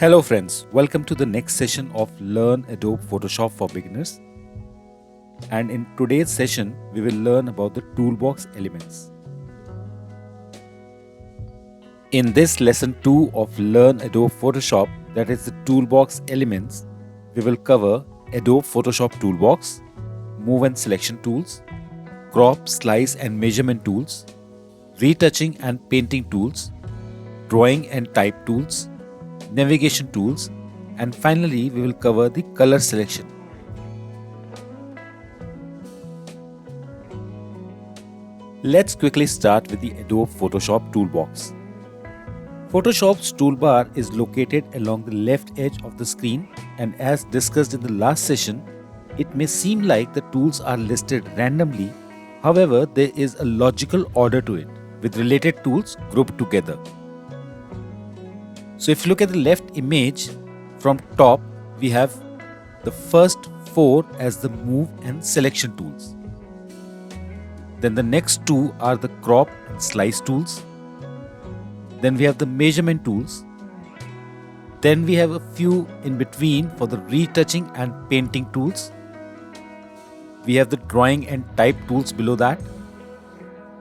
Hello friends, welcome to the next session of Learn Adobe Photoshop for Beginners. And in today's session, we will learn about the Toolbox elements. In this lesson 2 of Learn Adobe Photoshop, that is the Toolbox elements, we will cover Adobe Photoshop Toolbox, Move and Selection tools, Crop, Slice and Measurement tools, Retouching and Painting tools, Drawing and Type tools, Navigation tools, and finally we will cover the color selection. Let's quickly start with the Adobe Photoshop Toolbox. Photoshop's toolbar is located along the left edge of the screen, and as discussed in the last session, it may seem like the tools are listed randomly. However, there is a logical order to it, with related tools grouped together. So if you look at the left image, from top we have the first 4 as the move and selection tools. Then the next 2 are the crop and slice tools. Then we have the measurement tools. Then we have a few in between for the retouching and painting tools. We have the drawing and type tools below that.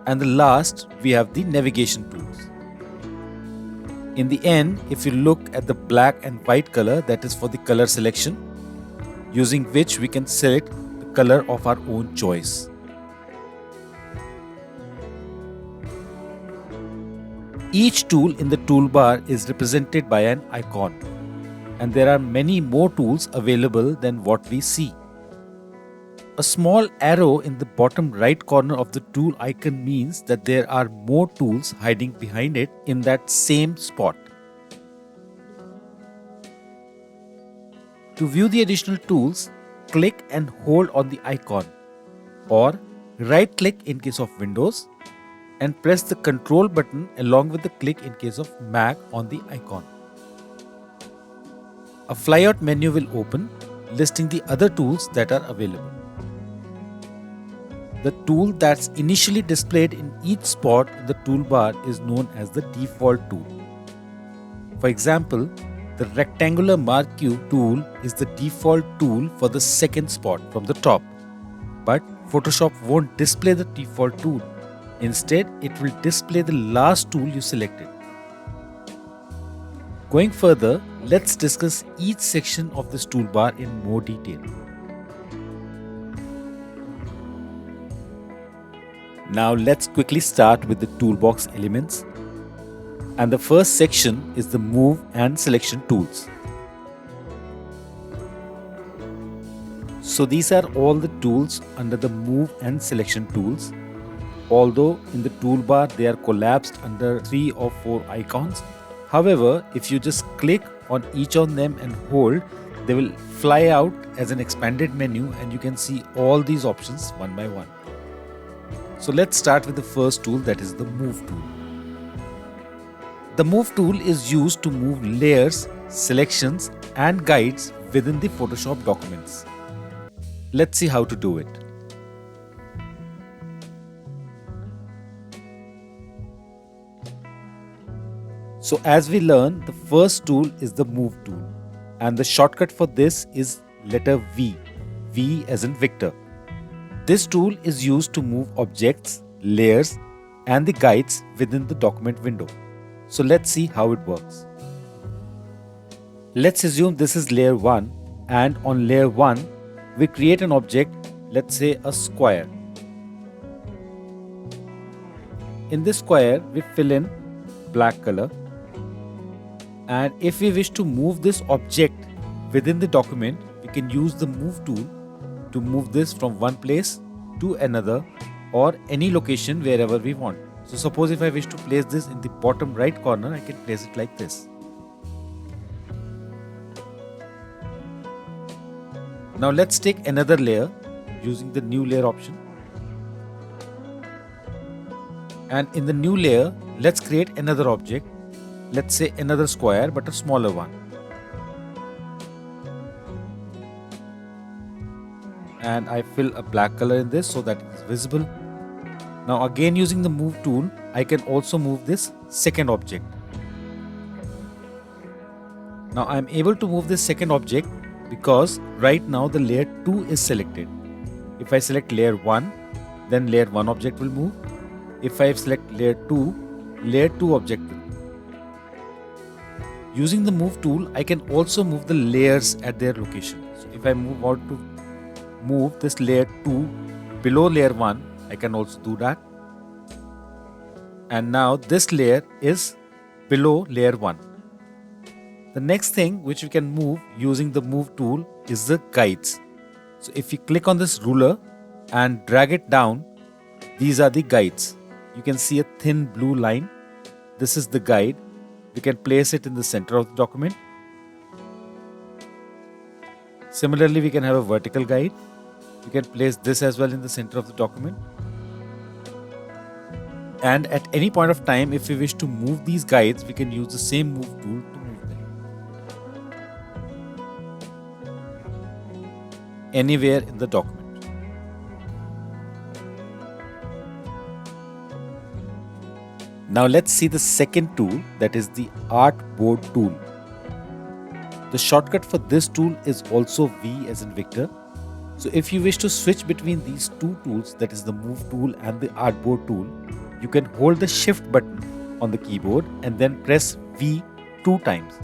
And the last we have the navigation tools. In the end, if you look at the black and white color, that is for the color selection, using which we can select the color of our own choice. Each tool in the toolbar is represented by an icon, and there are many more tools available than what we see. A small arrow in the bottom right corner of the tool icon means that there are more tools hiding behind it in that same spot. To view the additional tools, click and hold on the icon, or right click in case of Windows and press the control button along with the click in case of Mac on the icon. A flyout menu will open listing the other tools that are available. The tool that's initially displayed in each spot in the toolbar is known as the default tool. For example, the rectangular marquee tool is the default tool for the second spot from the top. But Photoshop won't display the default tool. Instead, it will display the last tool you selected. Going further, let's discuss each section of this toolbar in more detail. Now let's quickly start with the toolbox elements. And the first section is the move and selection tools. So these are all the tools under the move and selection tools. Although in the toolbar they are collapsed under 3 or 4 icons. However, if you just click on each of them and hold, they will fly out as an expanded menu and you can see all these options one by one. So let's start with the first tool, that is the move tool. The move tool is used to move layers, selections and guides within the Photoshop documents. Let's see how to do it. So as we learn, the first tool is the move tool, and the shortcut for this is letter V, V as in Victor. This tool is used to move objects, layers and the guides within the document window. So let's see how it works. Let's assume this is layer 1, and on layer 1 we create an object, let's say a square. In this square we fill in black color, and if we wish to move this object within the document, we can use the move tool to move this from one place to another or any location wherever we want. So suppose if I wish to place this in the bottom right corner, I can place it like this. Now let's take another layer using the new layer option. And in the new layer, let's create another object. Let's say another square but a smaller one. And I fill a black color in this so that it is visible. Now again, using the move tool, I can also move this second object. Now I'm able to move this second object because right now the layer 2 is selected. If I select layer 1, then layer 1 object will move. If I select layer 2 object will move. Using the move tool, I can also move the layers at their location. So if I want to move this layer 2 below layer 1, I can also do that. And now this layer is below layer 1. The next thing which we can move using the move tool is the guides. So if you click on this ruler and drag it down, these are the guides. You can see a thin blue line. This is the guide. We can place it in the center of the document. Similarly, we can have a vertical guide. We can place this as well in the center of the document. And at any point of time, if we wish to move these guides, we can use the same move tool to move them anywhere in the document. Now let's see the second tool, that is the artboard tool. The shortcut for this tool is also V as in Victor. So if you wish to switch between these two tools, that is the move tool and the artboard tool, you can hold the shift button on the keyboard and then press V 2 times.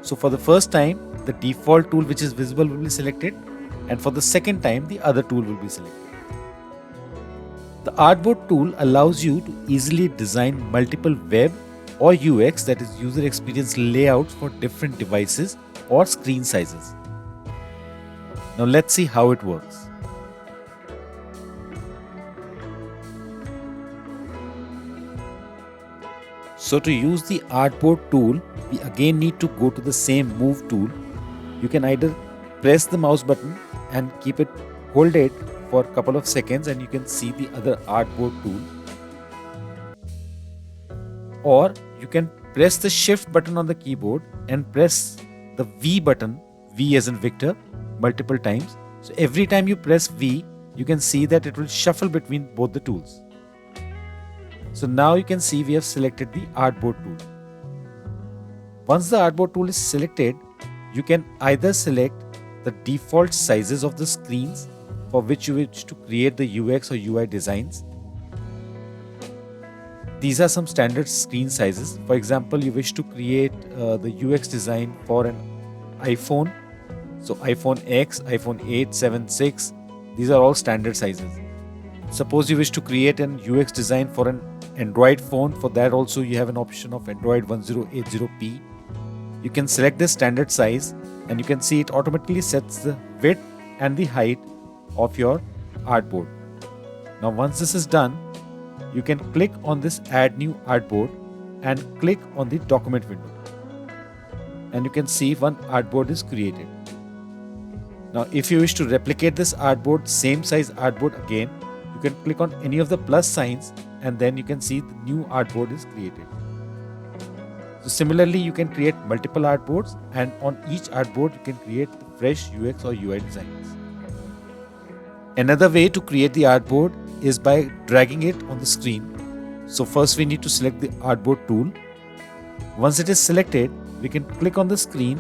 So for the first time, the default tool which is visible will be selected, and for the second time, the other tool will be selected. The artboard tool allows you to easily design multiple web or UX, that is user experience layouts for different devices or screen sizes. Now let's see how it works. So to use the artboard tool, we again need to go to the same move tool. You can either press the mouse button and hold it for a couple of seconds and you can see the other artboard tool. Or you can press the shift button on the keyboard and press the V button, V as in Victor, multiple times. So every time you press V, you can see that it will shuffle between both the tools. So now you can see we have selected the artboard tool. Once the artboard tool is selected, you can either select the default sizes of the screens for which you wish to create the UX or UI designs. These are some standard screen sizes. For example, you wish to create the UX design for an iPhone. So iPhone X, iPhone 8, 7, 6, these are all standard sizes. Suppose you wish to create an UX design for an Android phone. For that also you have an option of Android 1080p. You can select the standard size and you can see it automatically sets the width and the height of your artboard. Now once this is done, you can click on this add new artboard and click on the document window. And you can see one artboard is created. Now if you wish to replicate this artboard, same size artboard again, you can click on any of the plus signs and then you can see the new artboard is created. So similarly, you can create multiple artboards and on each artboard you can create fresh UX or UI designs. Another way to create the artboard is by dragging it on the screen. So first we need to select the artboard tool. Once it is selected, we can click on the screen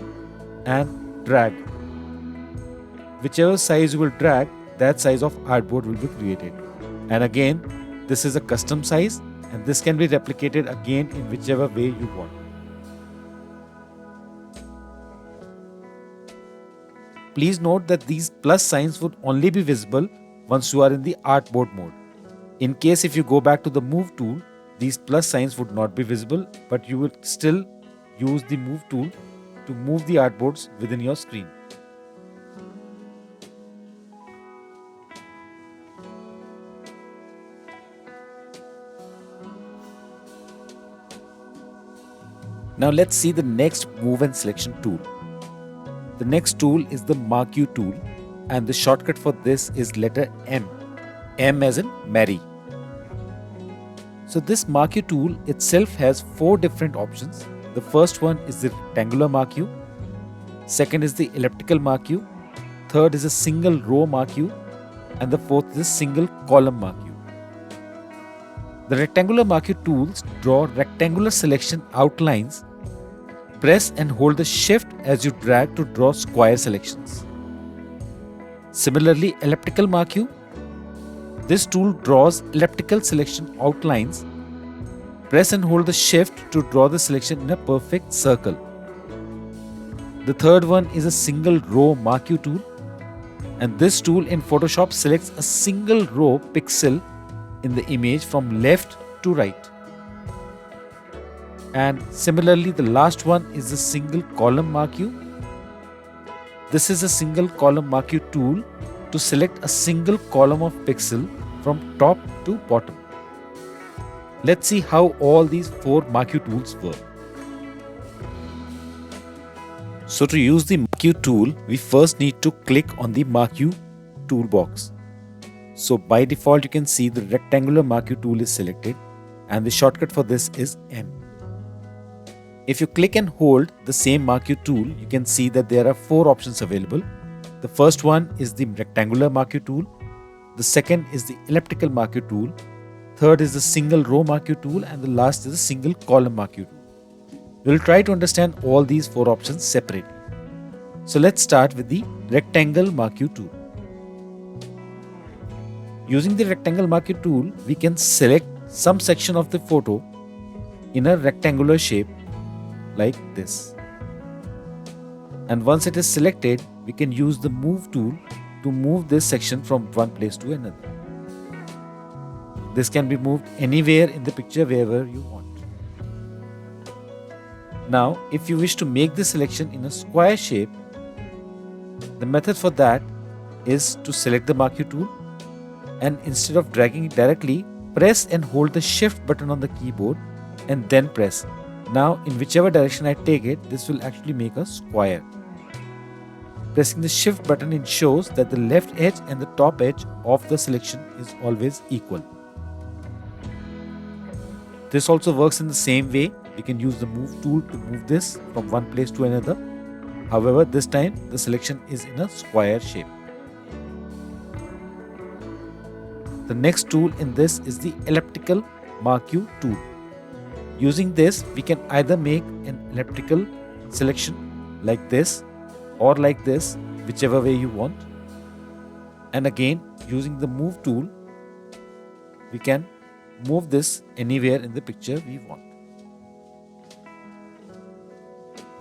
and drag. Whichever size you will drag, that size of artboard will be created. And again, this is a custom size and this can be replicated again in whichever way you want. Please note that these plus signs would only be visible once you are in the artboard mode. In case if you go back to the move tool, these plus signs would not be visible, but you will still use the move tool to move the artboards within your screen. Now let's see the next move and selection tool. The next tool is the marquee tool and the shortcut for this is letter M. M as in Mary. So this marquee tool itself has 4 different options. The first one is the rectangular marquee. Second is the elliptical marquee. Third is a single row marquee. And the fourth is a single column marquee. The rectangular marquee tools draw rectangular selection outlines press and hold the shift as you drag to draw square selections. Similarly, elliptical marquee. This tool draws elliptical selection outlines. Press and hold the shift to draw the selection in a perfect circle. The third one is a single row marquee tool, and this tool in Photoshop selects a single row pixel in the image from left to right. And similarly, the last one is the single column marquee. This is a single column marquee tool to select a single column of pixel from top to bottom. Let's see how all these 4 marquee tools work. So to use the marquee tool, we first need to click on the marquee toolbox. So by default, you can see the rectangular marquee tool is selected, and the shortcut for this is M. If you click and hold the same marquee tool, you can see that there are 4 options available. The first one is the rectangular marquee tool. The second is the elliptical marquee tool. Third is the single row marquee tool, and the last is the single column marquee tool. We will try to understand all these 4 options separately. So let's start with the rectangle marquee tool. Using the rectangle marquee tool, we can select some section of the photo in a rectangular shape like this. And once it is selected, we can use the move tool to move this section from one place to another. This can be moved anywhere in the picture wherever you want. Now, if you wish to make this selection in a square shape, the method for that is to select the marquee tool, and instead of dragging it directly, press and hold the shift button on the keyboard and then press. Now, in whichever direction I take it, this will actually make a square. Pressing the shift button ensures that the left edge and the top edge of the selection is always equal. This also works in the same way. We can use the move tool to move this from one place to another. However, this time the selection is in a square shape. The next tool in this is the elliptical marquee tool. Using this, we can either make an elliptical selection like this or like this, whichever way you want. And again, using the move tool, we can move this anywhere in the picture we want.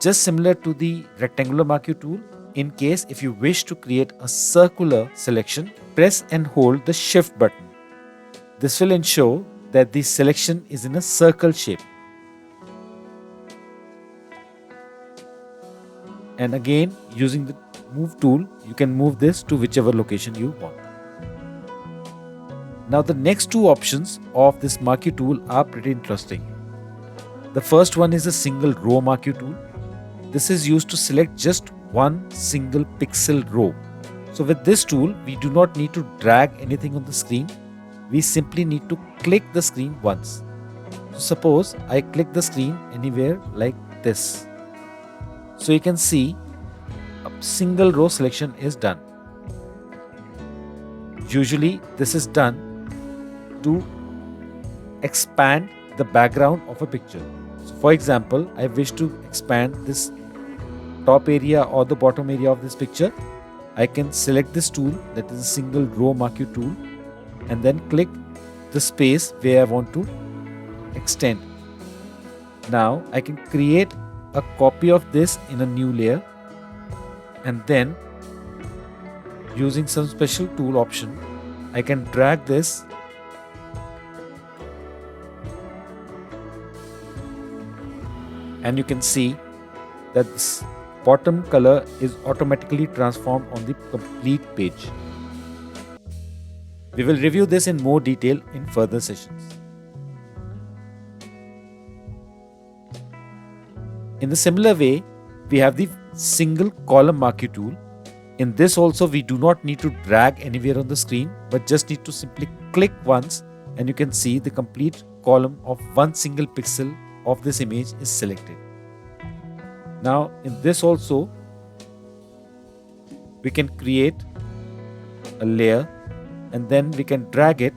Just similar to the rectangular marquee tool, in case if you wish to create a circular selection, press and hold the shift button. This will ensure that the selection is in a circle shape. And again, using the move tool, you can move this to whichever location you want. Now the next 2 options of this marquee tool are pretty interesting. The first one is a single row marquee tool. This is used to select just one single pixel row. So with this tool, we do not need to drag anything on the screen. We simply need to click the screen once. So suppose I click the screen anywhere like this. So you can see a single row selection is done. Usually this is done to expand the background of a picture. So for example, I wish to expand this top area or the bottom area of this picture. I can select this tool, that is a single row marquee tool, and then click the space where I want to extend. Now I can create a copy of this in a new layer, and then using some special tool option, I can drag this and you can see that this bottom color is automatically transformed on the complete page. We will review this in more detail in further sessions. In the similar way, we have the single column marquee tool. In this also, we do not need to drag anywhere on the screen, but just need to simply click once and you can see the complete column of one single pixel of this image is selected. Now in this also, we can create a layer and then we can drag it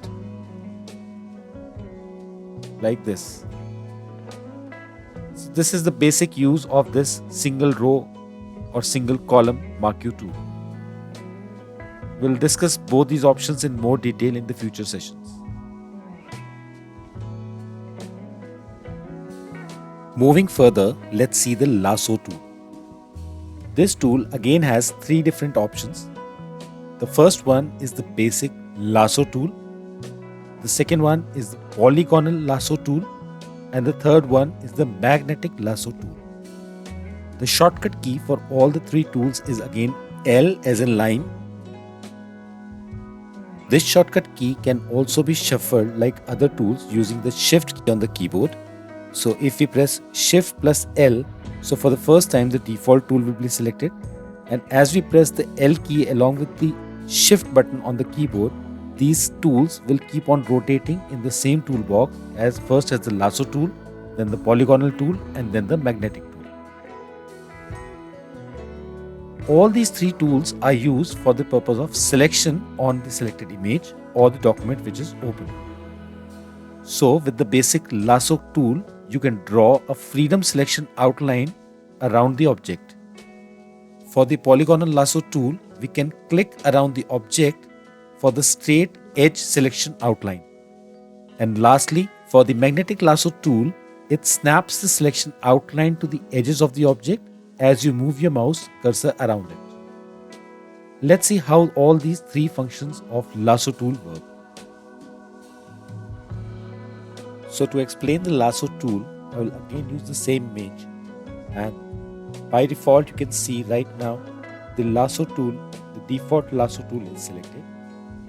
like this. So this is the basic use of this single row or single column marquee tool. We'll discuss both these options in more detail in the future sessions. Moving further, let's see the lasso tool. This tool again has three different options. The first one is the basic lasso tool. The second one is the polygonal lasso tool. And the third one is the magnetic lasso tool. The shortcut key for all the three tools is again L as in line. This shortcut key can also be shuffled like other tools using the shift key on the keyboard. So if we press shift plus L, so for the first time the default tool will be selected, and as we press the L key along with the shift button on the keyboard, these tools will keep on rotating in the same toolbox as first as the lasso tool, then the polygonal tool, and then the magnetic tool. All these three tools are used for the purpose of selection on the selected image or the document which is open. So with the basic lasso tool, you can draw a freedom selection outline around the object. For the polygonal lasso tool, we can click around the object for the straight edge selection outline. And lastly, for the magnetic lasso tool, it snaps the selection outline to the edges of the object as you move your mouse cursor around it. Let's see how all these three functions of lasso tool work. So to explain the lasso tool, I will again use the same image, and by default you can see right now the lasso tool, the default lasso tool is selected.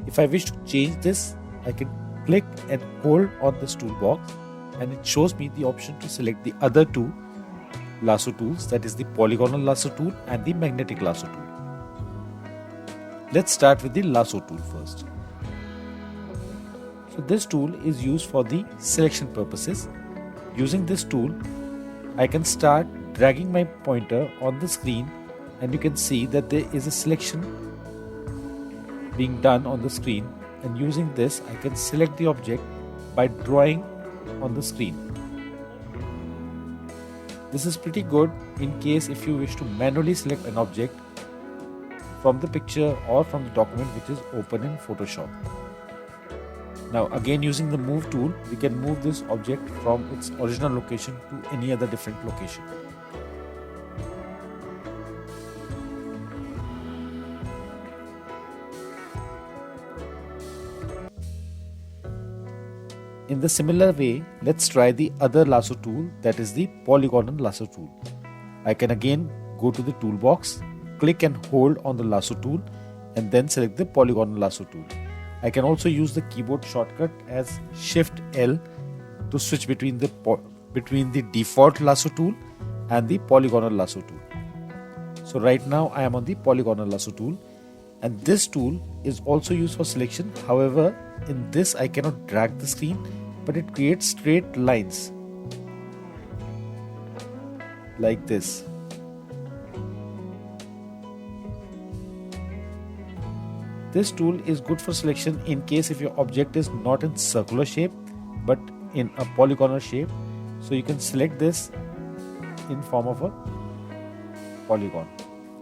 If I wish to change this, I can click and hold on this toolbox and it shows me the option to select the other two lasso tools, that is the polygonal lasso tool and the magnetic lasso tool. Let's start with the lasso tool first. So this tool is used for the selection purposes. Using this tool, I can start dragging my pointer on the screen and you can see that there is a selection being done on the screen, and using this I can select the object by drawing on the screen. This is pretty good in case if you wish to manually select an object from the picture or from the document which is open in Photoshop. Now again, using the move tool, we can move this object from its original location to any other different location. In the similar way, let's try the other lasso tool, that is the polygonal lasso tool. I can again go to the toolbox, click and hold on the lasso tool and then select the polygonal lasso tool. I can also use the keyboard shortcut as Shift L to switch between the default lasso tool and the polygonal lasso tool. So right now I am on the polygonal lasso tool, and this tool is also used for selection. However, in this I cannot drag the screen, but it creates straight lines like this. This tool is good for selection in case if your object is not in circular shape but in a polygonal shape. So you can select this in form of a polygon.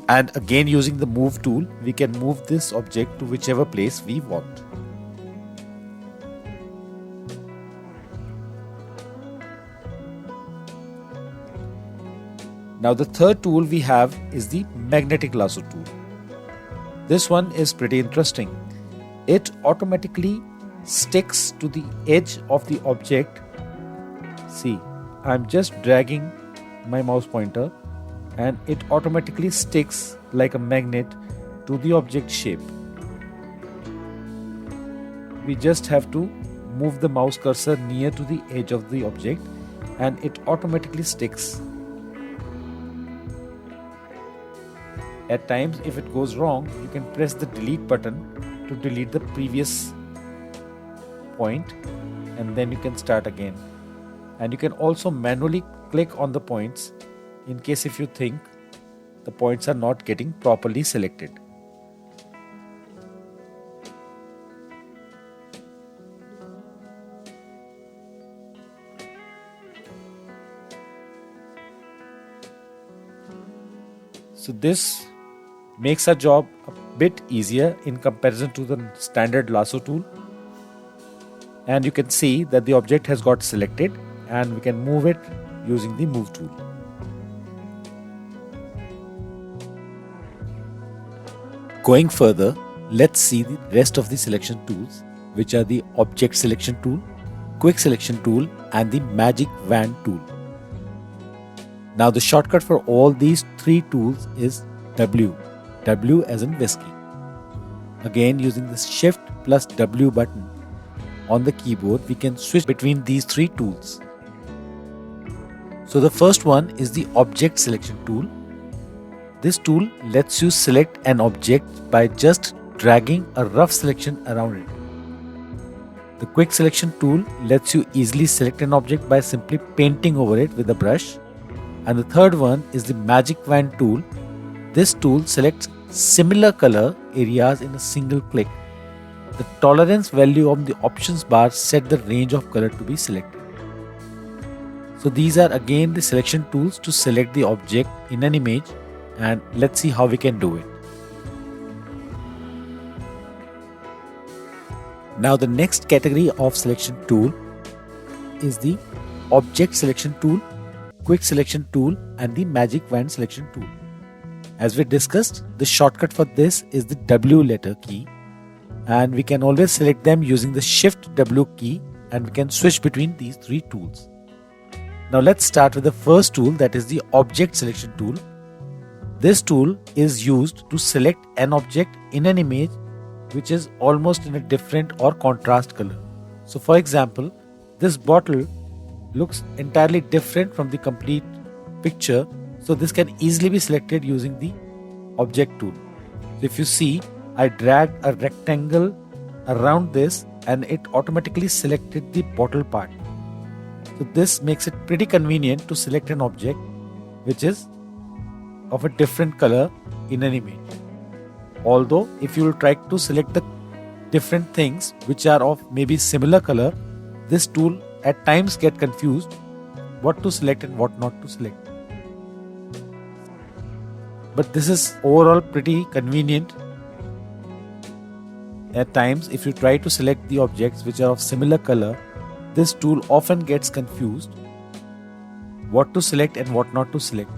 And again, using the move tool, we can move this object to whichever place we want. Now the third tool we have is the magnetic lasso tool. This one is pretty interesting. It automatically sticks to the edge of the object. See, I'm just dragging my mouse pointer and it automatically sticks like a magnet to the object shape. We just have to move the mouse cursor near to the edge of the object and it automatically sticks. At times, if it goes wrong, you can press the delete button to delete the previous point and then you can start again. And you can also manually click on the points in case if you think the points are not getting properly selected. So this makes our job a bit easier in comparison to the standard lasso tool. And you can see that the object has got selected and we can move it using the move tool. Going further, let's see the rest of the selection tools, which are the object selection tool, quick selection tool and the magic wand tool. Now the shortcut for all these three tools is W. W as in whiskey. Again, using the Shift plus W button on the keyboard, we can switch between these three tools. So the first one is the object selection tool. This tool lets you select an object by just dragging a rough selection around it. The quick selection tool lets you easily select an object by simply painting over it with a brush. And the third one is the magic wand tool. This tool selects similar color areas in a single click. The tolerance value on the options bar set the range of color to be selected. So these are again the selection tools to select the object in an image, and let's see how we can do it. Now the next category of selection tool is the object selection tool, quick selection tool and the magic wand selection tool. As we discussed, the shortcut for this is the W letter key, and we can always select them using the Shift W key, and we can switch between these three tools. Now let's start with the first tool, that is the object selection tool. This tool is used to select an object in an image which is almost in a different or contrast color. So for example, this bottle looks entirely different from the complete picture, so this can easily be selected using the object tool. So if you see, I dragged a rectangle around this and it automatically selected the bottle part. So this makes it pretty convenient to select an object which is of a different color in an image. Although if you will try to select the different things which are of maybe similar color, this tool at times get confused what to select and what not to select. But this is overall pretty convenient. At times, if you try to select the objects which are of similar color, this tool often gets confused what to select and what not to select.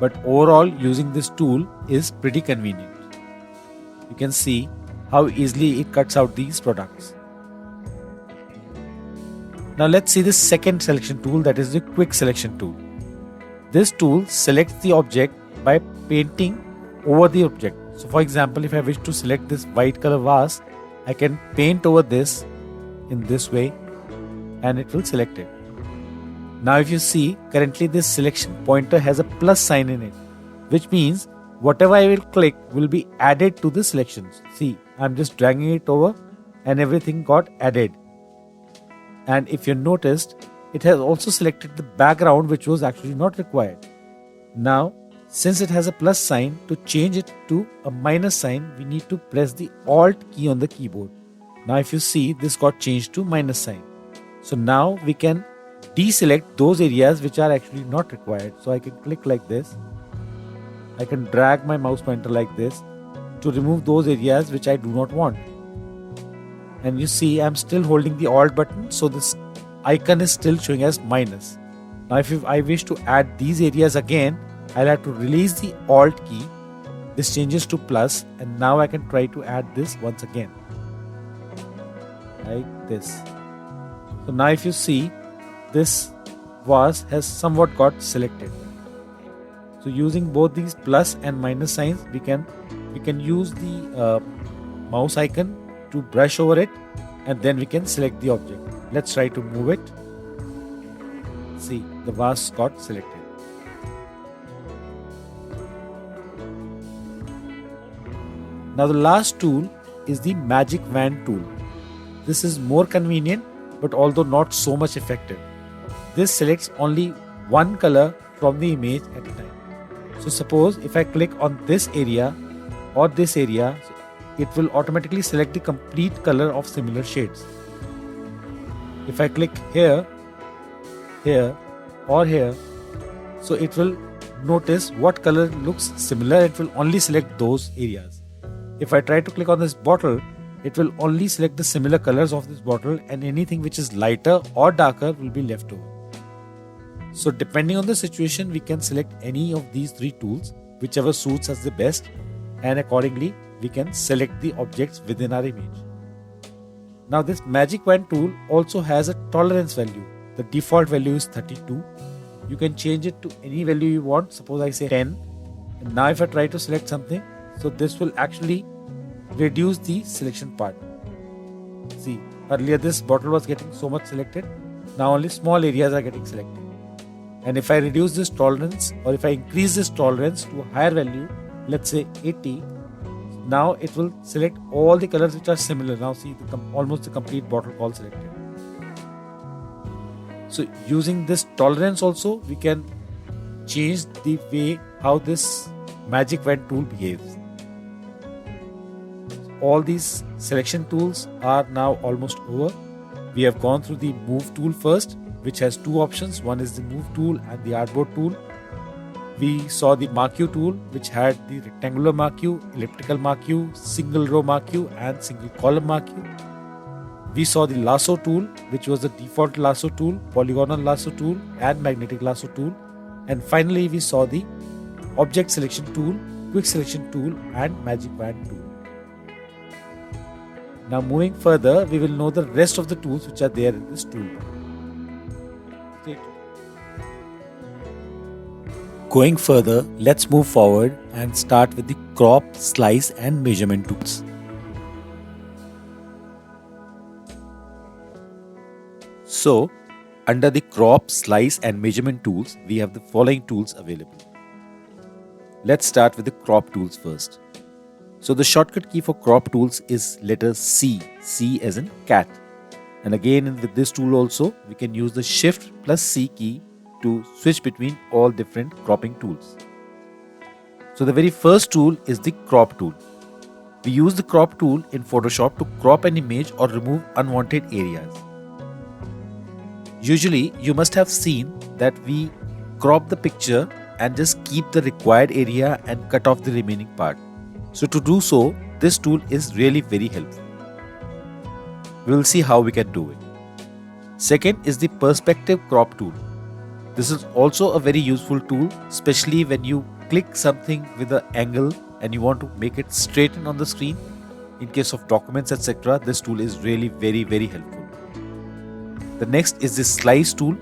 But overall, using this tool is pretty convenient. You can see how easily it cuts out these products. Now let's see the second selection tool, that is the quick selection tool. This tool selects the object by painting over the object. So for example, if I wish to select this white color vase, I can paint over this in this way and it will select it. Now if you see, currently this selection pointer has a plus sign in it, which means whatever I will click will be added to the selections. See, I'm just dragging it over and everything got added. And if you noticed, it has also selected the background which was actually not required. Now, since it has a plus sign, to change it to a minus sign, we need to press the Alt key on the keyboard. Now if you see, this got changed to minus sign. So now we can deselect those areas which are actually not required. So I can click like this. I can drag my mouse pointer like this to remove those areas which I do not want. And you see, I'm still holding the Alt button, so this icon is still showing as minus. Now if I wish to add these areas again, I'll have to release the Alt key. This changes to plus, and now I can try to add this once again. Like this. So now if you see, this vase has somewhat got selected. So using both these plus and minus signs, we can use the mouse icon to brush over it, and then we can select the object. Let's try to move it. See, the vase got selected. Now the last tool is the magic wand tool. This is more convenient, but although not so much effective. This selects only one color from the image at a time. So suppose if I click on this area or this area, it will automatically select the complete color of similar shades. If I click here, here or here, so it will notice what color looks similar, it will only select those areas. If I try to click on this bottle, it will only select the similar colors of this bottle, and anything which is lighter or darker will be left over. So depending on the situation, we can select any of these three tools, whichever suits us the best, and accordingly we can select the objects within our image. Now this magic wand tool also has a tolerance value. The default value is 32. You can change it to any value you want. Suppose I say 10. And now if I try to select something, so this will actually reduce the selection part. See, earlier this bottle was getting so much selected. Now only small areas are getting selected. And if I reduce this tolerance, or if I increase this tolerance to a higher value, let's say 80, now it will select all the colors which are similar. Now see, almost the complete bottle call selected. So using this tolerance also, we can change the way how this magic wand tool behaves. All these selection tools are now almost over. We have gone through the move tool first, which has two options. One is the move tool and the artboard tool. We saw the marquee tool, which had the rectangular marquee, elliptical marquee, single row marquee and single column marquee. We saw the lasso tool, which was the default lasso tool, polygonal lasso tool and magnetic lasso tool. And finally we saw the object selection tool, quick selection tool and magic wand tool. Now moving further, we will know the rest of the tools which are there in this toolbar. Going further, let's move forward and start with the crop, slice and measurement tools. So, under the crop, slice and measurement tools, we have the following tools available. Let's start with the crop tools first. So the shortcut key for crop tools is letter C, C as in cat. And again with this tool also, we can use the Shift plus C key to switch between all different cropping tools. So the very first tool is the crop tool. We use the crop tool in Photoshop to crop an image or remove unwanted areas. Usually you must have seen that we crop the picture and just keep the required area and cut off the remaining part. So to do so, this tool is really very helpful. We will see how we can do it. Second is the perspective crop tool. This is also a very useful tool, especially when you click something with an angle and you want to make it straighten on the screen. In case of documents, etc., this tool is really very helpful. The next is the slice tool.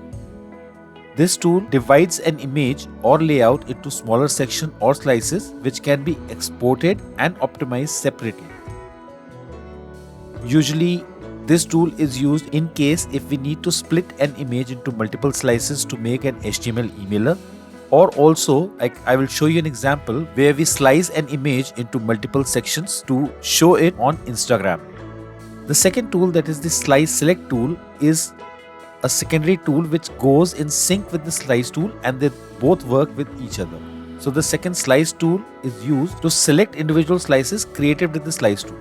This tool divides an image or layout into smaller sections or slices which can be exported and optimized separately. Usually, this tool is used in case if we need to split an image into multiple slices to make an HTML emailer, or also I will show you an example where we slice an image into multiple sections to show it on Instagram. The second tool, that is the slice select tool, is a secondary tool which goes in sync with the slice tool and they both work with each other. So the second slice tool is used to select individual slices created with the slice tool.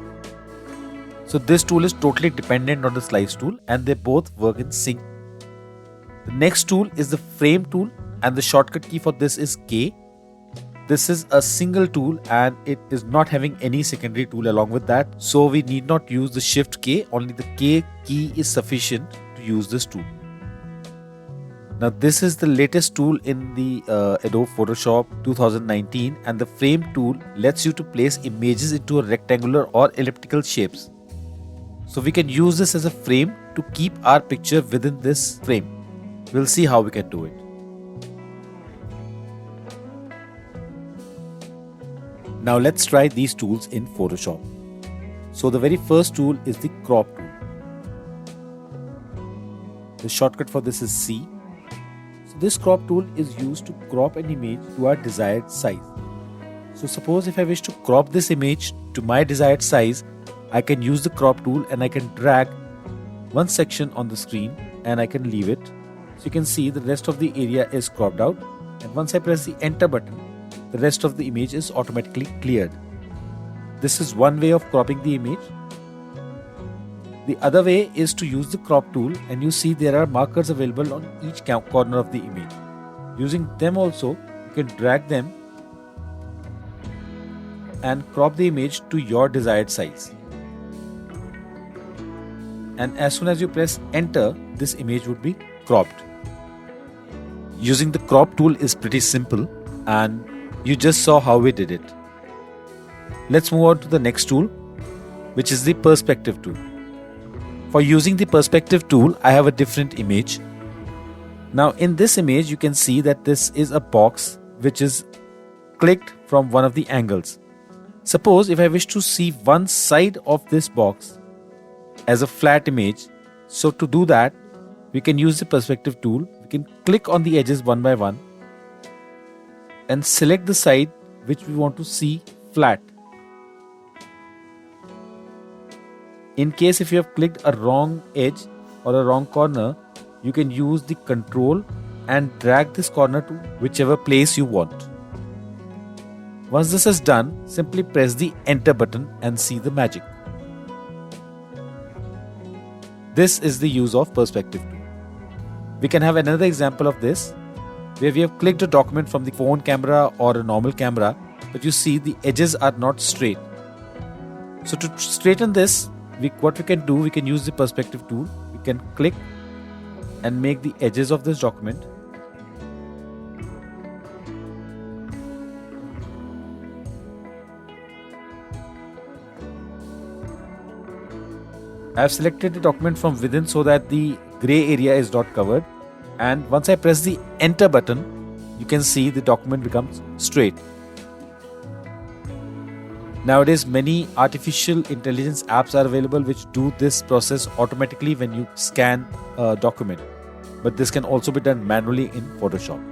So this tool is totally dependent on the slice tool and they both work in sync. The next tool is the frame tool and the shortcut key for this is K. This is a single tool and it is not having any secondary tool along with that. So we need not use the Shift K, only the K key is sufficient to use this tool. Now this is the latest tool in the Adobe Photoshop 2019 and the frame tool lets you to place images into a rectangular or elliptical shapes. So we can use this as a frame to keep our picture within this frame. We'll see how we can do it. Now let's try these tools in Photoshop. So the very first tool is the crop tool. The shortcut for this is C. So this crop tool is used to crop an image to our desired size. So suppose if I wish to crop this image to my desired size, I can use the crop tool and I can drag one section on the screen and I can leave it. So you can see the rest of the area is cropped out, and once I press the enter button, the rest of the image is automatically cleared. This is one way of cropping the image. The other way is to use the crop tool and you see there are markers available on each corner of the image. Using them also, you can drag them and crop the image to your desired size. And as soon as you press enter, this image would be cropped. Using the crop tool is pretty simple, and you just saw how we did it. Let's move on to the next tool, which is the perspective tool. For using the perspective tool, I have a different image. Now in this image, you can see that this is a box which is clicked from one of the angles. Suppose if I wish to see one side of this box as a flat image, so to do that, we can use the perspective tool. We can click on the edges one by one and select the side which we want to see flat. In case if you have clicked a wrong edge or a wrong corner, you can use the control and drag this corner to whichever place you want. Once this is done, simply press the enter button and see the magic. This is the use of perspective tool. We can have another example of this, where we have clicked a document from the phone camera or a normal camera, but you see the edges are not straight. So to straighten this, what we can do, we can use the perspective tool. We can click and make the edges of this document I have selected the document from within so that the gray area is not covered, and once I press the enter button, you can see the document becomes straight. Nowadays many artificial intelligence apps are available which do this process automatically when you scan a document, but this can also be done manually in Photoshop.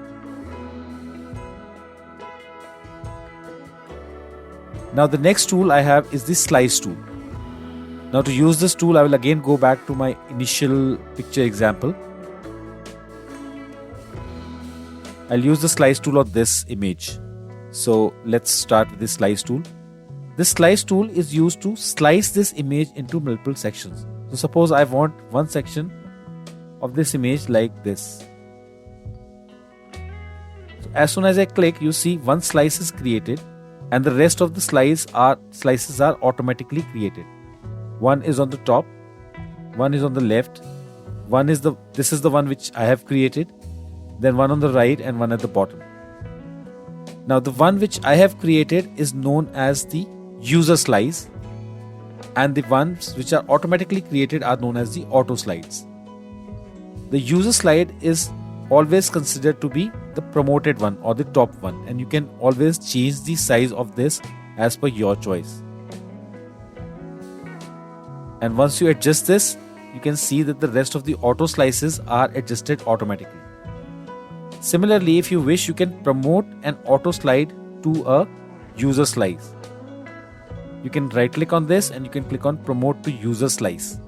Now the next tool I have is the slice tool. Now to use this tool, I will again go back to my initial picture example. I'll use the slice tool on this image. So let's start with the slice tool. This slice tool is used to slice this image into multiple sections. So suppose I want one section of this image like this. So as soon as I click, you see one slice is created and the rest of the slices are automatically created. One is on the top, one is on the left, this is the one which I have created, then one on the right and one at the bottom. Now the one which I have created is known as the user slice, and the ones which are automatically created are known as the auto slides. The user slide is always considered to be the promoted one or the top one, and you can always change the size of this as per your choice. And once you adjust this, you can see that the rest of the auto slices are adjusted automatically. Similarly, if you wish, you can promote an auto slide to a user slice. You can right click on this and you can click on promote to user slice.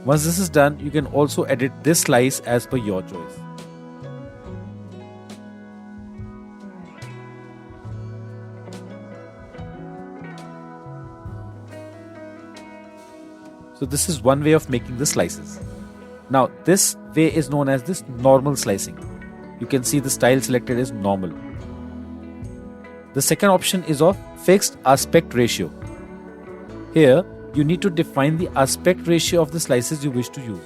Once this is done, you can also edit this slice as per your choice. So this is one way of making the slices. Now this way is known as this normal slicing. You can see the style selected is normal. The second option is of fixed aspect ratio. Here you need to define the aspect ratio of the slices you wish to use.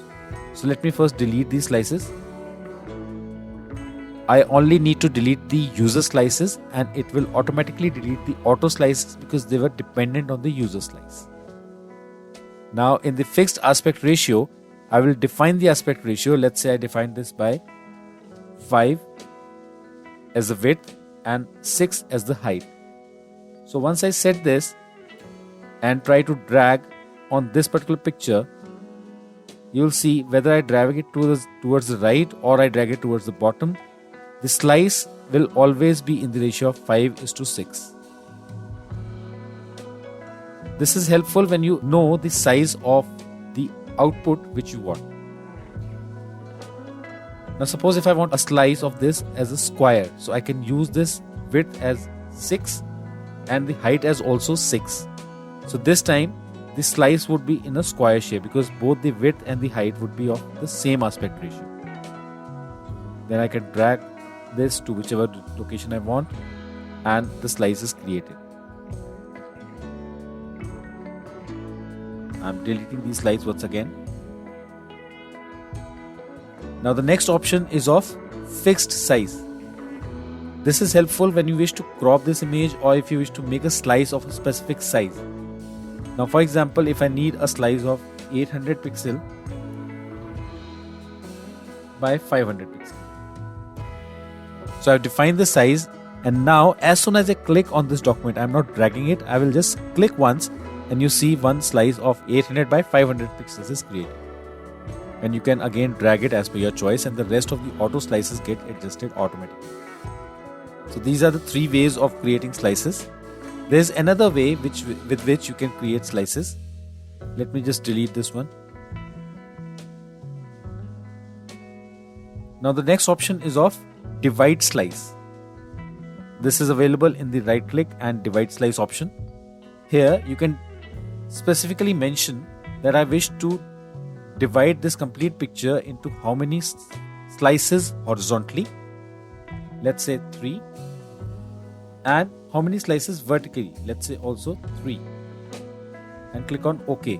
So let me first delete these slices. I only need to delete the user slices and it will automatically delete the auto slices because they were dependent on the user slice. Now in the fixed aspect ratio, I will define the aspect ratio. Let's say I define this by 5 as the width and 6 as the height. So once I set this and try to drag on this particular picture, you will see whether I drag it towards the right or I drag it towards the bottom, the slice will always be in the ratio of 5:6. This is helpful when you know the size of the output which you want. Now suppose if I want a slice of this as a square, so I can use this width as 6 and the height as also 6. So this time the slice would be in a square shape because both the width and the height would be of the same aspect ratio. Then I can drag this to whichever location I want, and the slice is created. I'm deleting these slides once again. Now the next option is of fixed size. This is helpful when you wish to crop this image or if you wish to make a slice of a specific size. Now for example, if I need a slice of 800 pixel by 500 pixel. So I've defined the size, and now as soon as I click on this document, I'm not dragging it, I will just click once and you see one slice of 800 by 500 pixels is created. And you can again drag it as per your choice, and the rest of the auto slices get adjusted automatically. So these are the three ways of creating slices. There's another way with which you can create slices. Let me just delete this one. Now the next option is of divide slice. This is available in the right click and divide slice option. Here you can specifically mention that I wish to divide this complete picture into how many slices horizontally. Let's say 3. And how many slices vertically. Let's say also 3. And click on OK.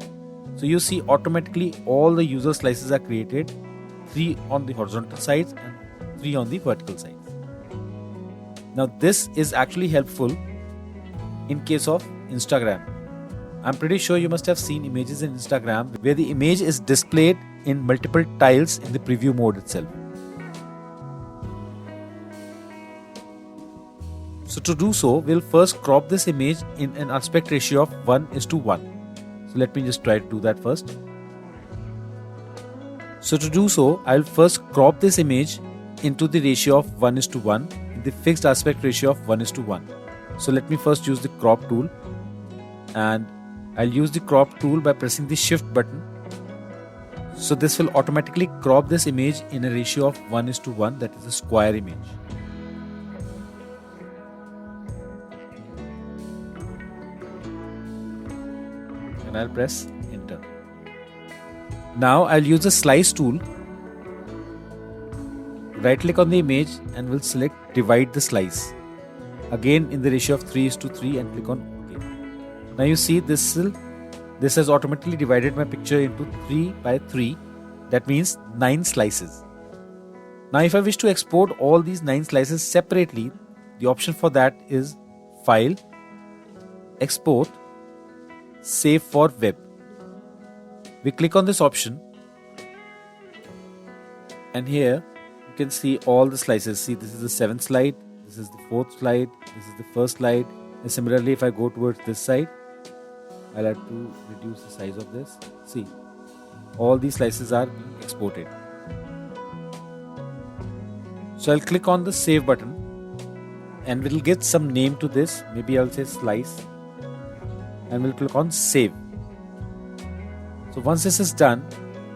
So you see automatically all the user slices are created. 3 on the horizontal sides and 3 on the vertical sides. Now this is actually helpful in case of Instagram. I'm pretty sure you must have seen images in Instagram where the image is displayed in multiple tiles in the preview mode itself. So to do so, we'll first crop this image in an aspect ratio of 1:1. So let me just try to do that first. So to do so, I'll first crop this image into the ratio of 1:1 in the fixed aspect ratio of 1:1. So let me first use the crop tool, and I'll use the crop tool by pressing the shift button. So this will automatically crop this image in a ratio of 1:1, that is a square image. And I'll press enter. Now I'll use the slice tool. Right click on the image and we'll select divide the slice. Again in the ratio of 3:3 and click on OK. Now you see this has automatically divided my picture into 3:3. That means 9 slices. Now if I wish to export all these 9 slices separately, the option for that is File, Export, Save for Web. We click on this option, and here you can see all the slices. See, this is the 7th slide, this is the 4th slide, this is the 1st slide, and similarly if I go towards this side, I'll have to reduce the size of this. See, all these slices are being exported. So I'll click on the save button and we'll get some name to this. Maybe I'll say slice, and we'll click on save. So once this is done,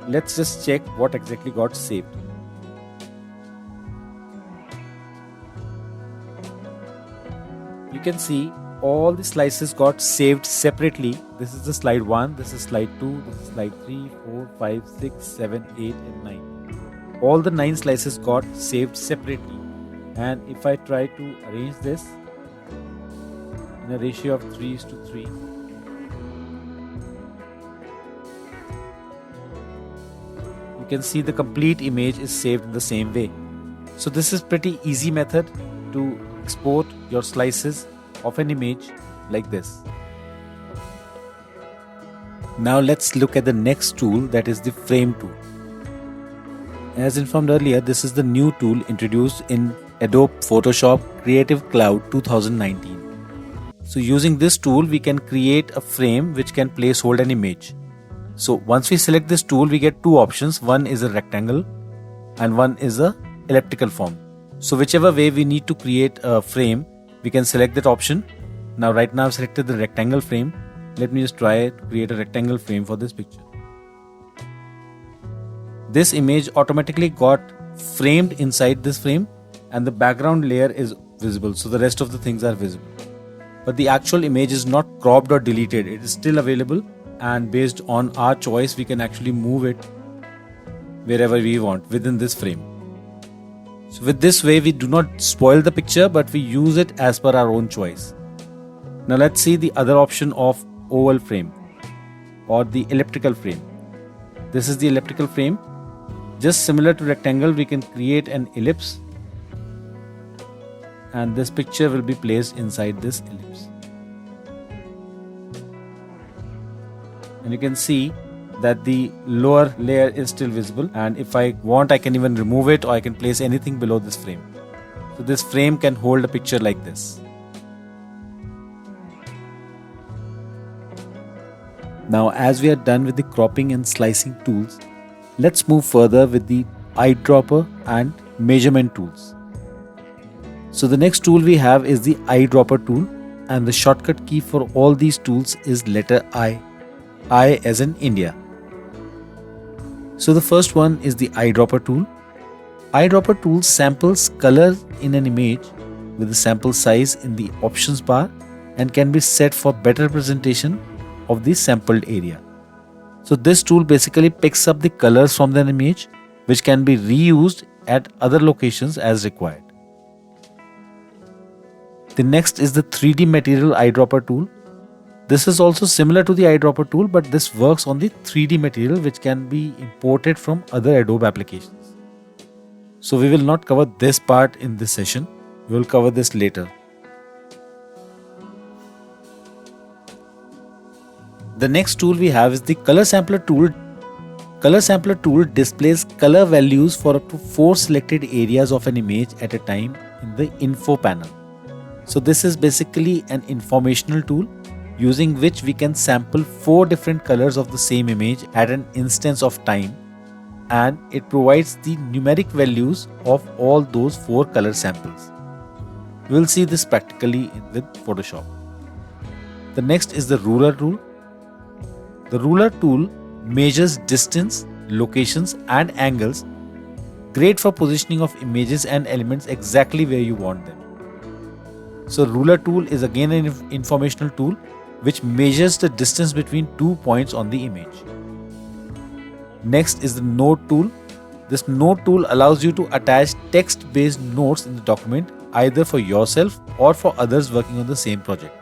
let's just check what exactly got saved. You can see all the slices got saved separately. This is the slide 1, this is slide 2, this is slide 3, 4, 5, 6, 7, 8 and 9. All the 9 slices got saved separately. And if I try to arrange this in a ratio of 3:3, you can see the complete image is saved in the same way. So this is pretty easy method to export your slices of an image like this. Now let's look at the next tool, that is the frame tool. As informed earlier, this is the new tool introduced in Adobe Photoshop Creative Cloud 2019. So using this tool, we can create a frame which can place hold an image. So once we select this tool, we get two options. One is a rectangle and one is a elliptical form. So whichever way we need to create a frame, we can select that option. Now right now I've selected the rectangle frame. Let me just try to create a rectangle frame for this picture. This image automatically got framed inside this frame and the background layer is visible. So the rest of the things are visible. But the actual image is not cropped or deleted. It is still available, and based on our choice, we can actually move it wherever we want within this frame. So with this way, we do not spoil the picture, but we use it as per our own choice. Now let's see the other option of oval frame or the elliptical frame. This is the elliptical frame. Just similar to rectangle, we can create an ellipse and this picture will be placed inside this ellipse. And you can see that the lower layer is still visible, and if I want, I can even remove it, or I can place anything below this frame. So this frame can hold a picture like this. Now as we are done with the cropping and slicing tools, let's move further with the eyedropper and measurement tools. So the next tool we have is the eyedropper tool, and the shortcut key for all these tools is letter I as in India. So the first one is the eyedropper tool. Eyedropper tool samples color in an image with the sample size in the options bar and can be set for better representation of the sampled area. So this tool basically picks up the colors from the image, which can be reused at other locations as required. The next is the 3D material eyedropper tool. This is also similar to the eyedropper tool, but this works on the 3D material which can be imported from other Adobe applications. So we will not cover this part in this session. We will cover this later. The next tool we have is the color sampler tool. Color sampler tool displays color values for up to 4 selected areas of an image at a time in the info panel. So this is basically an informational tool using which we can sample 4 different colors of the same image at an instance of time, and it provides the numeric values of all those 4 color samples. We will see this practically with Photoshop. The next is the ruler tool. The ruler tool measures distance, locations and angles, great for positioning of images and elements exactly where you want them. So ruler tool is again an informational tool which measures the distance between 2 points on the image. Next is the note tool. This note tool allows you to attach text-based notes in the document either for yourself or for others working on the same project.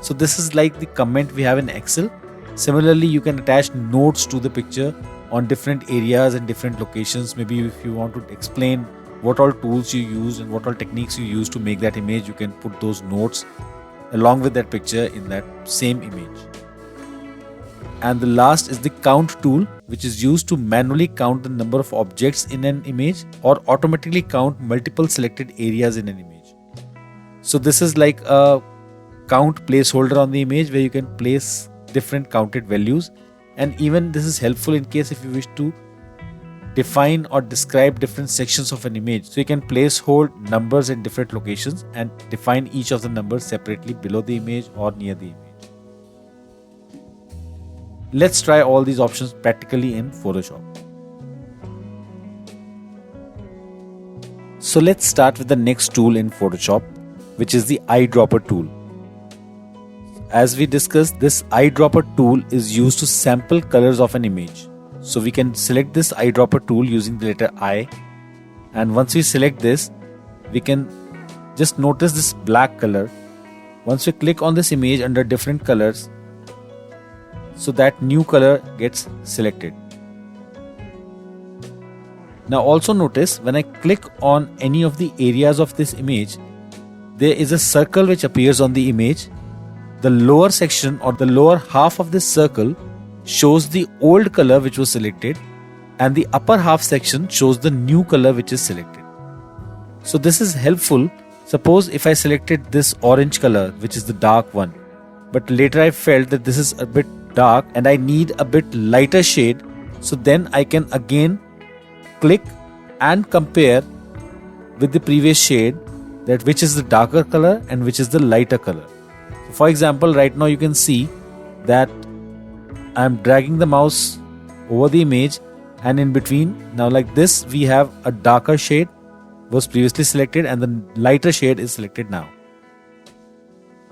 So this is like the comment we have in Excel. Similarly, you can attach notes to the picture on different areas and different locations. Maybe if you want to explain what all tools you use and what all techniques you use to make that image, you can put those notes along with that picture in that same image. And the last is the count tool, which is used to manually count the number of objects in an image or automatically count multiple selected areas in an image. So this is like a count placeholder on the image where you can place different counted values, and even this is helpful in case if you wish to define or describe different sections of an image. So you can place hold numbers in different locations and define each of the numbers separately below the image or near the image. Let's try all these options practically in Photoshop. So let's start with the next tool in Photoshop, which is the eyedropper tool. As we discussed, this eyedropper tool is used to sample colors of an image. So we can select this eyedropper tool using the letter I, and once we select this, we can just notice this black color. Once we click on this image under different colors, so that new color gets selected. Now also notice when I click on any of the areas of this image, there is a circle which appears on the image. The lower section or the lower half of this circle shows the old color which was selected, and the upper half section shows the new color which is selected. So this is helpful. Suppose if I selected this orange color, which is the dark one, but later I felt that this is a bit dark and I need a bit lighter shade, so then I can again click and compare with the previous shade that which is the darker color and which is the lighter color. So for example, right now you can see that I am dragging the mouse over the image, and in between, now like this, we have a darker shade was previously selected and the lighter shade is selected now.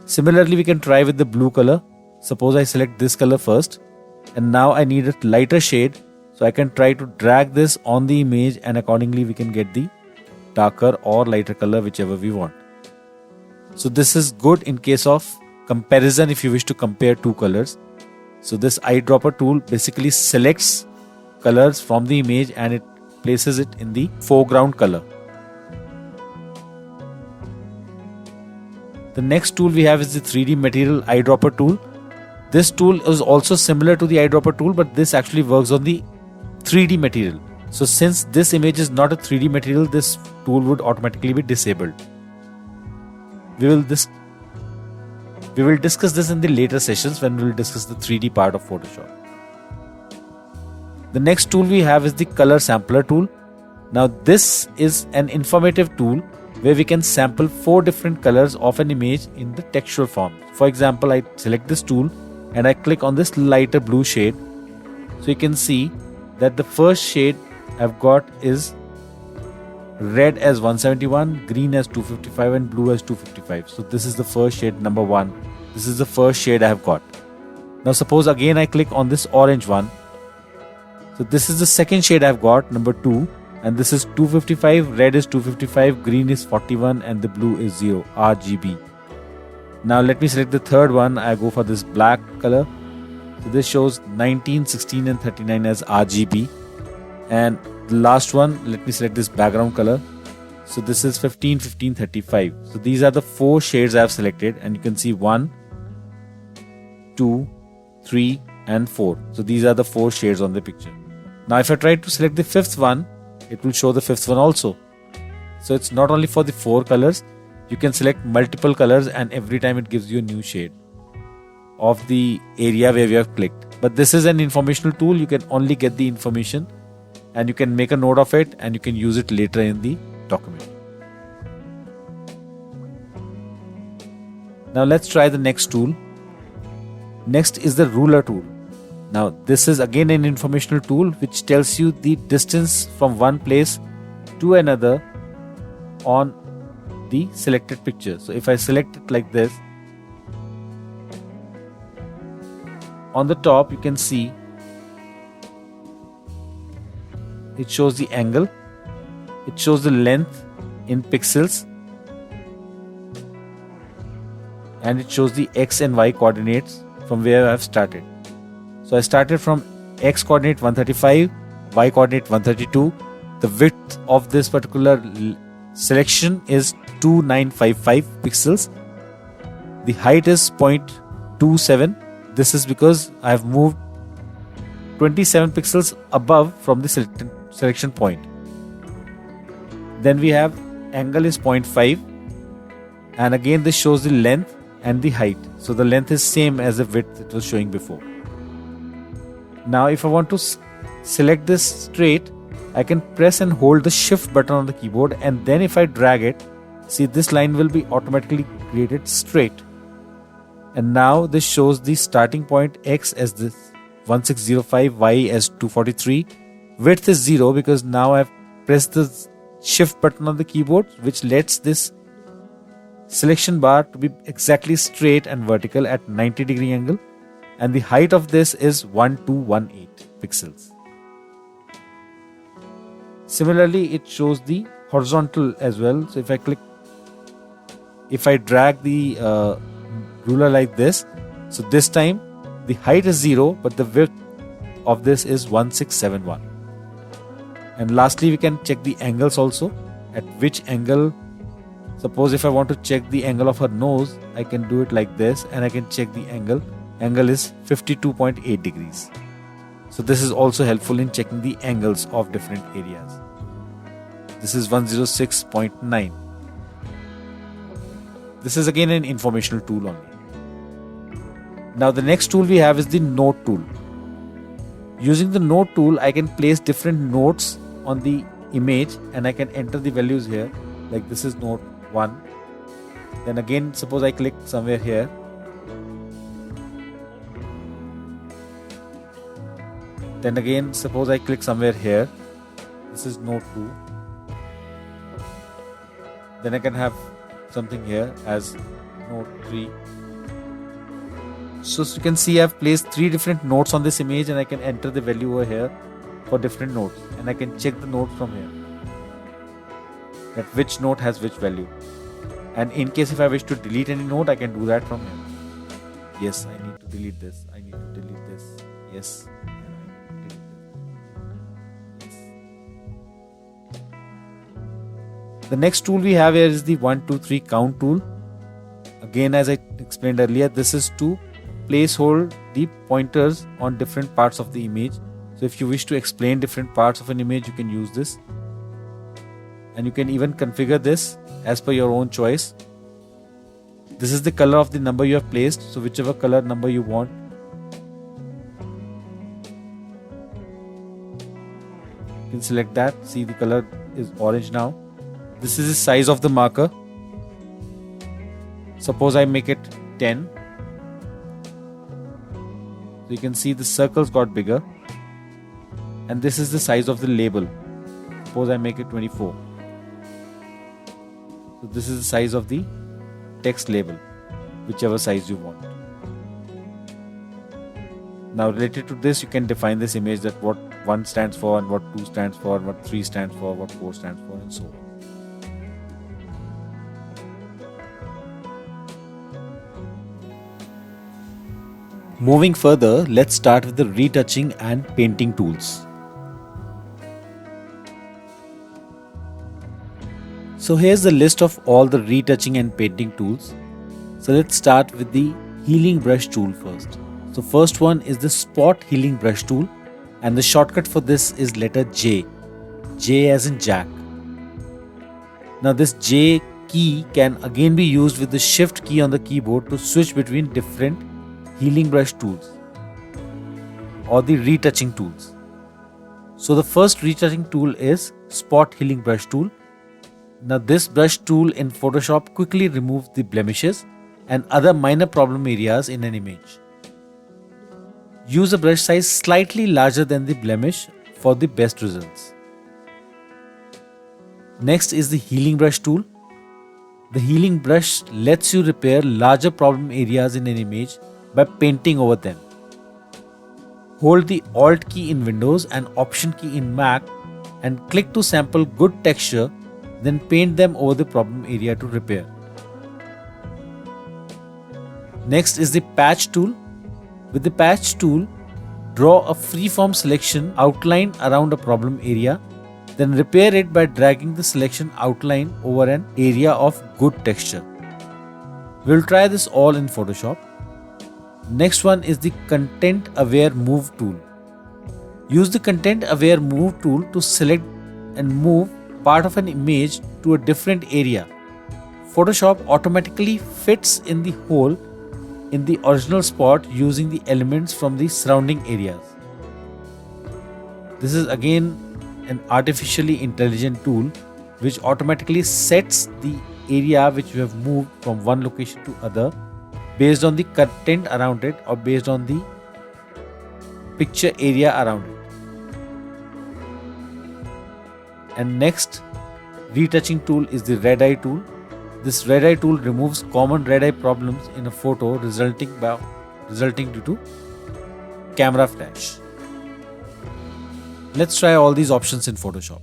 Similarly, we can try with the blue color. Suppose I select this color first, and now I need a lighter shade, so I can try to drag this on the image and accordingly we can get the darker or lighter color, whichever we want. So this is good in case of comparison if you wish to compare two colors. So this eyedropper tool basically selects colors from the image and it places it in the foreground color. The next tool we have is the 3D material eyedropper tool. This tool is also similar to the eyedropper tool, but this actually works on the 3D material. So since this image is not a 3D material, this tool would automatically be disabled. We will discuss this in the later sessions when we will discuss the 3D part of Photoshop. The next tool we have is the color sampler tool. Now this is an informative tool where we can sample 4 different colors of an image in the textual form. For example, I select this tool and I click on this lighter blue shade. So you can see that the first shade I've got is red as 171, green as 255 and blue as 255. So this is the first shade, number 1. This is the first shade I have got. Now suppose again I click on this orange one. So this is the second shade I've got, number 2. And this is 255, red is 255, green is 41 and the blue is 0, RGB. Now let me select the third one. I go for this black color. So this shows 19, 16 and 39 as RGB. And the last one, let me select this background color. So this is 15, 15, 35. So these are the 4 shades I have selected and you can see 1, 2, 3 and 4. So these are the 4 shades on the picture. Now if I try to select the 5th one, it will show the 5th one also. So it's not only for the 4 colors, you can select multiple colors and every time it gives you a new shade of the area where you have clicked. But this is an informational tool. You can only get the information and you can make a note of it and you can use it later in the document. Now let's try the next tool. Next is the ruler tool. Now this is again an informational tool which tells you the distance from one place to another on the selected picture. So if I select it like this, on the top you can see it shows the angle, it shows the length in pixels and it shows the X and Y coordinates from where I have started. So I started from X coordinate 135, Y coordinate 132. The width of this particular selection is 2955 pixels. The height is 0.27. This is because I have moved 27 pixels above from the selection point. Then we have angle is 0.5 and again this shows the length and the height. So the length is same as the width it was showing before. Now if I want to select this straight, I can press and hold the shift button on the keyboard and then if I drag it, see this line will be automatically created straight. And now this shows the starting point X as this 1605, Y as 243. Width is 0 because now I have pressed the shift button on the keyboard which lets this selection bar to be exactly straight and vertical at 90-degree angle. And the height of this is 1218 pixels. Similarly, it shows the horizontal as well. So if I drag the ruler like this, so this time the height is 0 but the width of this is 1671. And lastly, we can check the angles also, at which angle. Suppose if I want to check the angle of her nose, I can do it like this and I can check the angle. Angle is 52.8 degrees. So this is also helpful in checking the angles of different areas. This is 106.9. This is again an informational tool only. Now the next tool we have is the note tool. Using the note tool, I can place different notes on the image and I can enter the values here. Like this is note 1. Then again, suppose I click somewhere here. Then again, suppose I click somewhere here. This is note 2. Then I can have something here as note 3. So you can see I've placed 3 different notes on this image and I can enter the value over here for different notes and I can check the notes from here. that which note has which value. And in case if I wish to delete any note, I can do that from here. Yes, I need to delete this. I need to delete this. Yes. And I need to delete this. Yes. The next tool we have here is the 1, 2, 3 count tool. Again, as I explained earlier, this is to place hold the pointers on different parts of the image. So if you wish to explain different parts of an image, you can use this. And you can even configure this as per your own choice. This is the color of the number you have placed, so whichever color number you want. You can select that. See, the color is orange now. This is the size of the marker. Suppose I make it 10. So you can see the circles got bigger. And this is the size of the label. Suppose I make it 24. So this is the size of the text label, whichever size you want. Now related to this, you can define this image, that what 1 stands for and what 2 stands for, what 3 stands for, what 4 stands for, and so on. Moving further, let's start with the retouching and painting tools. So here's the list of all the retouching and painting tools. So let's start with the healing brush tool first. So first one is the spot healing brush tool, and the shortcut for this is letter J. J as in Jack. Now this J key can again be used with the shift key on the keyboard to switch between different healing brush tools or the retouching tools. So the first retouching tool is spot healing brush tool. Now this brush tool in Photoshop quickly removes the blemishes and other minor problem areas in an image. Use a brush size slightly larger than the blemish for the best results. Next is the healing brush tool. The healing brush lets you repair larger problem areas in an image by painting over them. Hold the Alt key in Windows and Option key in Mac and click to sample good texture, then paint them over the problem area to repair. Next is the patch tool. With the patch tool, draw a freeform selection outline around a problem area, then repair it by dragging the selection outline over an area of good texture. We'll try this all in Photoshop. Next one is the Content Aware Move tool. Use the Content Aware Move tool to select and move part of an image to a different area. Photoshop automatically fits in the hole in the original spot using the elements from the surrounding areas. This is again an artificially intelligent tool which automatically sets the area which you have moved from one location to other based on the content around it or based on the picture area around it. And next retouching tool is the red eye tool. This red eye tool removes common red eye problems in a photo resulting due to camera flash. Let's try all these options in Photoshop.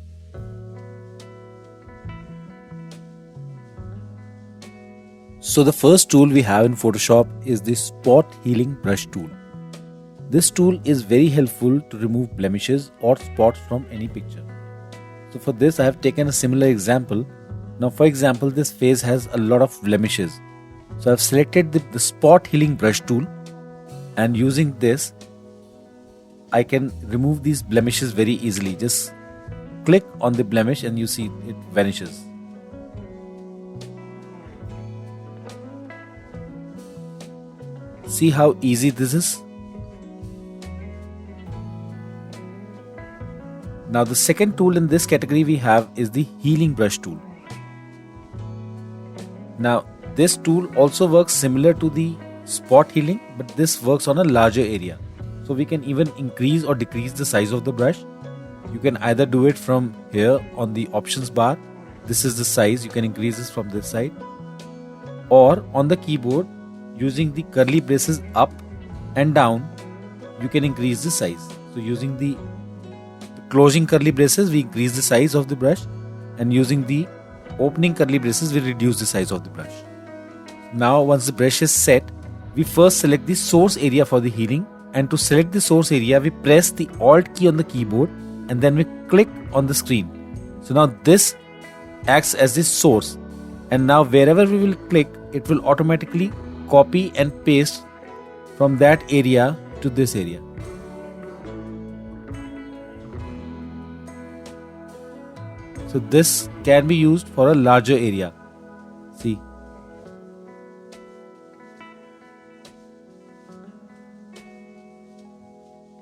So the first tool we have in Photoshop is the Spot Healing Brush tool. This tool is very helpful to remove blemishes or spots from any picture. So for this I have taken a similar example. Now for example, this face has a lot of blemishes. So I have selected the Spot Healing Brush tool, and using this I can remove these blemishes very easily. Just click on the blemish and you see it vanishes. See how easy this is? Now the second tool in this category we have is the Healing Brush tool. Now this tool also works similar to the spot healing, but this works on a larger area. So we can even increase or decrease the size of the brush. You can either do it from here on the options bar. This is the size, you can increase this from this side. Or on the keyboard, using the curly braces up and down, you can increase the size. So using the closing curly braces, we increase the size of the brush, and using the opening curly braces will reduce the size of the brush. Now once the brush is set, we first select the source area for the healing, and to select the source area we press the Alt key on the keyboard and then we click on the screen. So now this acts as the source, and now wherever we will click, it will automatically copy and paste from that area to this area. So this can be used for a larger area. See.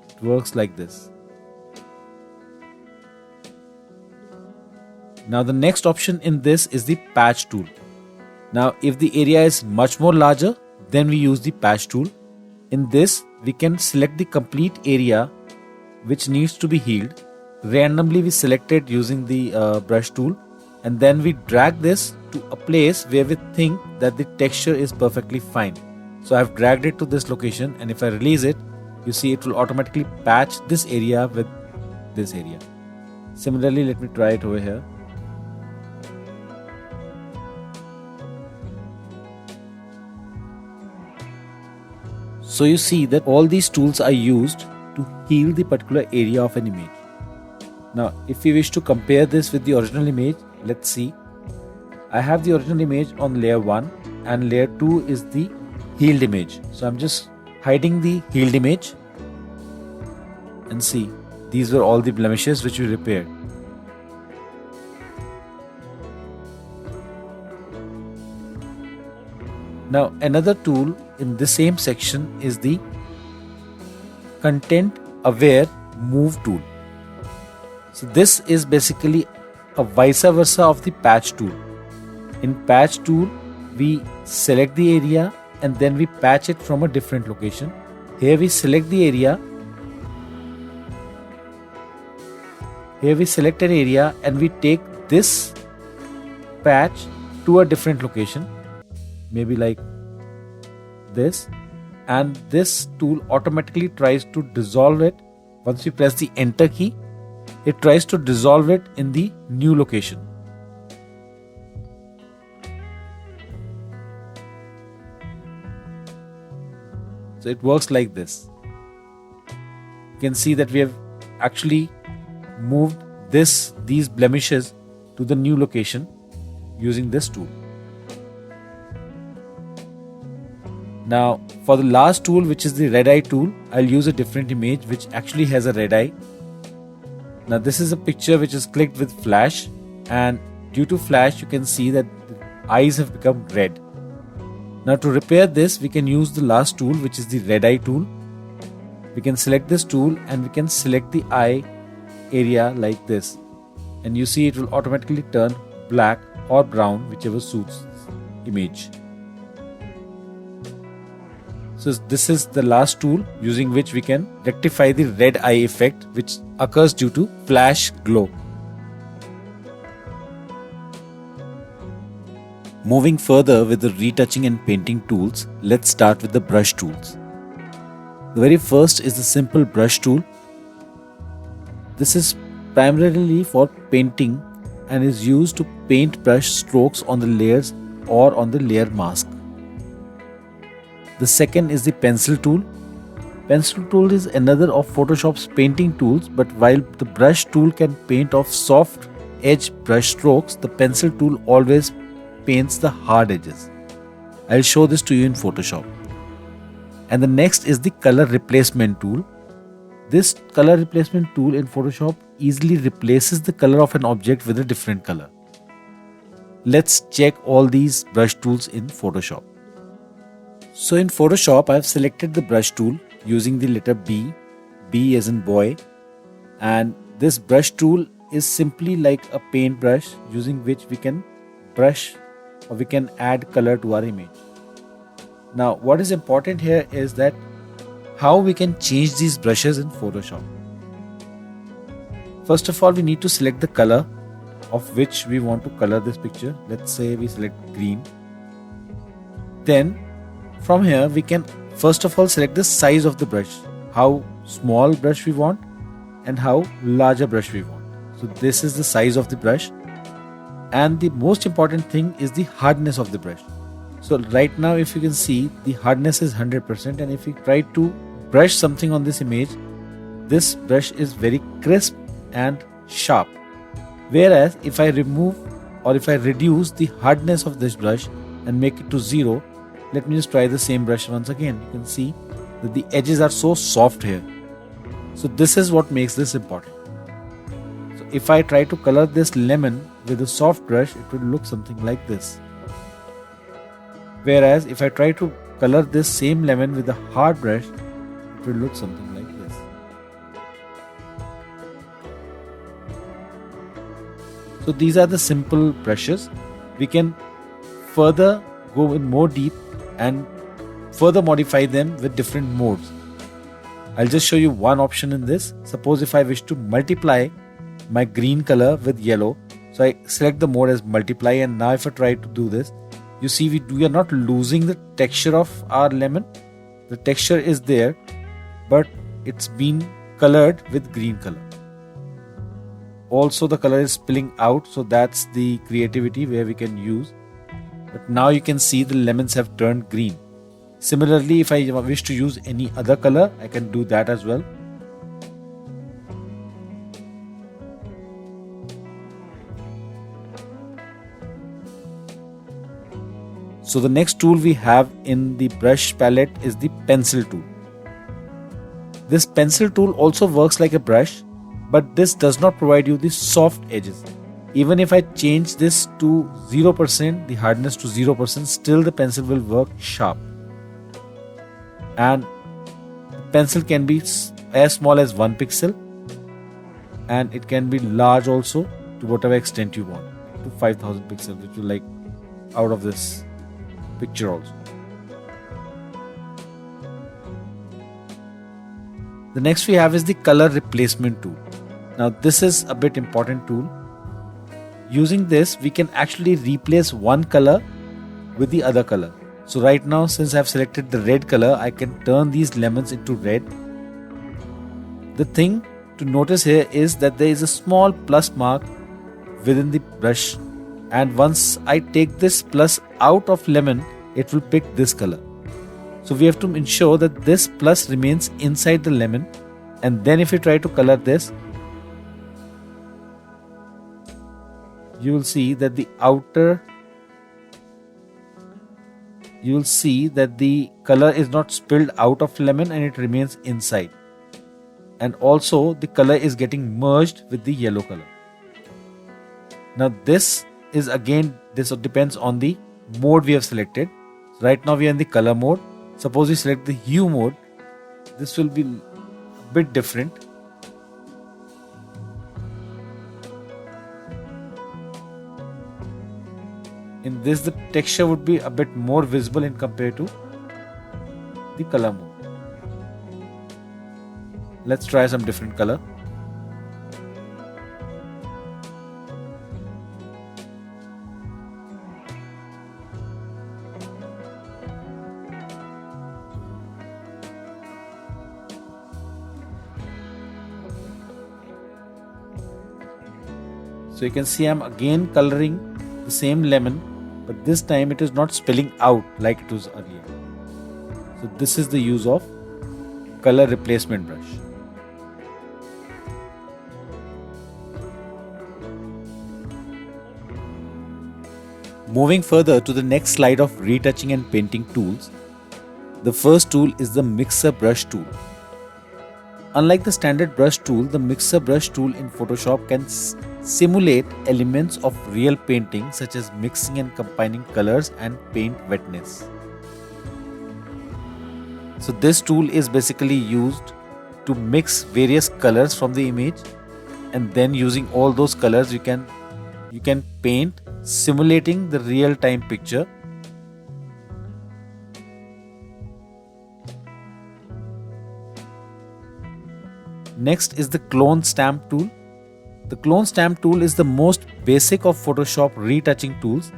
It works like this. Now the next option in this is the patch tool. Now if the area is much more larger, then we use the patch tool. In this, we can select the complete area which needs to be healed. Randomly we select it using the brush tool, and then we drag this to a place where we think that the texture is perfectly fine. So I have dragged it to this location, and if I release it, you see it will automatically patch this area with this area. Similarly, let me try it over here. So you see that all these tools are used to heal the particular area of an image. Now if we wish to compare this with the original image, let's see. I have the original image on layer 1 and layer 2 is the healed image. So I'm just hiding the healed image, and see, these were all the blemishes which we repaired. Now another tool in the same section is the content aware move tool. So this is basically a vice versa of the patch tool. In patch tool, we select the area and then we patch it from a different location. Here we select the area. Here we select an area and we take this patch to a different location. Maybe like this. And this tool automatically tries to dissolve it. Once we press the enter key, it tries to dissolve it in the new location. So it works like this. You can see that we have actually moved these blemishes to the new location using this tool. Now for the last tool, which is the red eye tool, I'll use a different image which actually has a red eye. Now this is a picture which is clicked with flash, and due to flash you can see that the eyes have become red. Now to repair this, we can use the last tool, which is the red eye tool. We can select this tool and we can select the eye area like this, and you see it will automatically turn black or brown, whichever suits the image. So this is the last tool using which we can rectify the red eye effect which occurs due to flash glow. Moving further with the retouching and painting tools, let's start with the brush tools. The very first is the simple brush tool. This is primarily for painting and is used to paint brush strokes on the layers or on the layer mask. The second is the pencil tool. Pencil tool is another of Photoshop's painting tools, but while the brush tool can paint off soft edge brush strokes, the pencil tool always paints the hard edges. I'll show this to you in Photoshop. And the next is the color replacement tool. This color replacement tool in Photoshop easily replaces the color of an object with a different color. Let's check all these brush tools in Photoshop. So in Photoshop, I have selected the brush tool using the letter B as in boy, and this brush tool is simply like a paintbrush using which we can brush or we can add color to our image. Now what is important here is that how we can change these brushes in Photoshop. First of all, we need to select the color of which we want to color this picture. Let's say we select green. Then from here we can first of all select the size of the brush, how small brush we want and how large a brush we want. So this is the size of the brush. And the most important thing is the hardness of the brush. So right now, if you can see, the hardness is 100%, and if you try to brush something on this image, this brush is very crisp and sharp. Whereas if I remove or if I reduce the hardness of this brush and make it to 0, let me just try the same brush once again. You can see that the edges are so soft here. So this is what makes this important. So if I try to color this lemon with a soft brush, it will look something like this. Whereas if I try to color this same lemon with a hard brush, it will look something like this. So these are the simple brushes. We can further go in more deep and further modify them with different modes. I'll just show you one option in this. Suppose if I wish to multiply my green color with yellow, so I select the mode as multiply, and now if I try to do this, you see we are not losing the texture of our lemon. The texture is there, but it's been colored with green color. Also the color is spilling out, so that's the creativity where we can use. But now you can see the lemons have turned green. Similarly, if I wish to use any other color, I can do that as well. So the next tool we have in the brush palette is the pencil tool. This pencil tool also works like a brush, but this does not provide you the soft edges. Even if I change this to 0%, the hardness to 0%, still the pencil will work sharp. And the pencil can be as small as 1 pixel, and it can be large also to whatever extent you want, to 5000 pixels, which you like out of this picture also. The next we have is the color replacement tool. Now this is a bit important tool. Using this, we can actually replace one color with the other color. So right now, since I have selected the red color, I can turn these lemons into red. The thing to notice here is that there is a small plus mark within the brush, and once I take this plus out of lemon, it will pick this color. So we have to ensure that this plus remains inside the lemon, and then if you try to color this, you will see that the color is not spilled out of lemon and it remains inside. And also the color is getting merged with the yellow color. Now this depends on the mode we have selected. So right now we are in the color mode. Suppose we select the hue mode, this will be a bit different. In this, the texture would be a bit more visible in compared to the color mode. Let's try some different color. So you can see I'm again coloring the same lemon, but this time it is not spilling out like it was earlier. So this is the use of color replacement brush. Moving further to the next slide of retouching and painting tools, the first tool is the mixer brush tool. Unlike the standard brush tool, the mixer brush tool in Photoshop can simulate elements of real painting, such as mixing and combining colors and paint wetness. So this tool is basically used to mix various colors from the image, and then using all those colors you can paint, simulating the real-time picture. Next is the clone stamp tool. The clone stamp tool is the most basic of Photoshop retouching tools.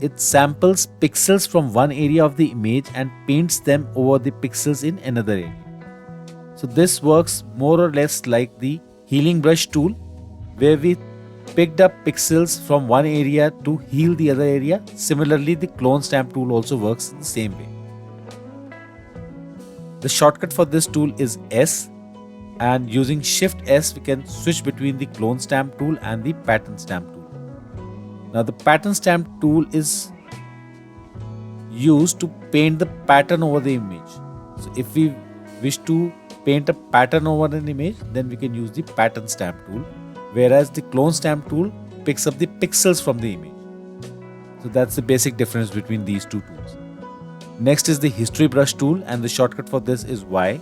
It samples pixels from one area of the image and paints them over the pixels in another area. So this works more or less like the healing brush tool, where we picked up pixels from one area to heal the other area. Similarly, the clone stamp tool also works in the same way. The shortcut for this tool is S, and using Shift S we can switch between the clone stamp tool and the pattern stamp tool. Now the pattern stamp tool is used to paint the pattern over the image. So if we wish to paint a pattern over an image, then we can use the pattern stamp tool, whereas the clone stamp tool picks up the pixels from the image. So that's the basic difference between these two tools. Next is the history brush tool, and the shortcut for this is Y.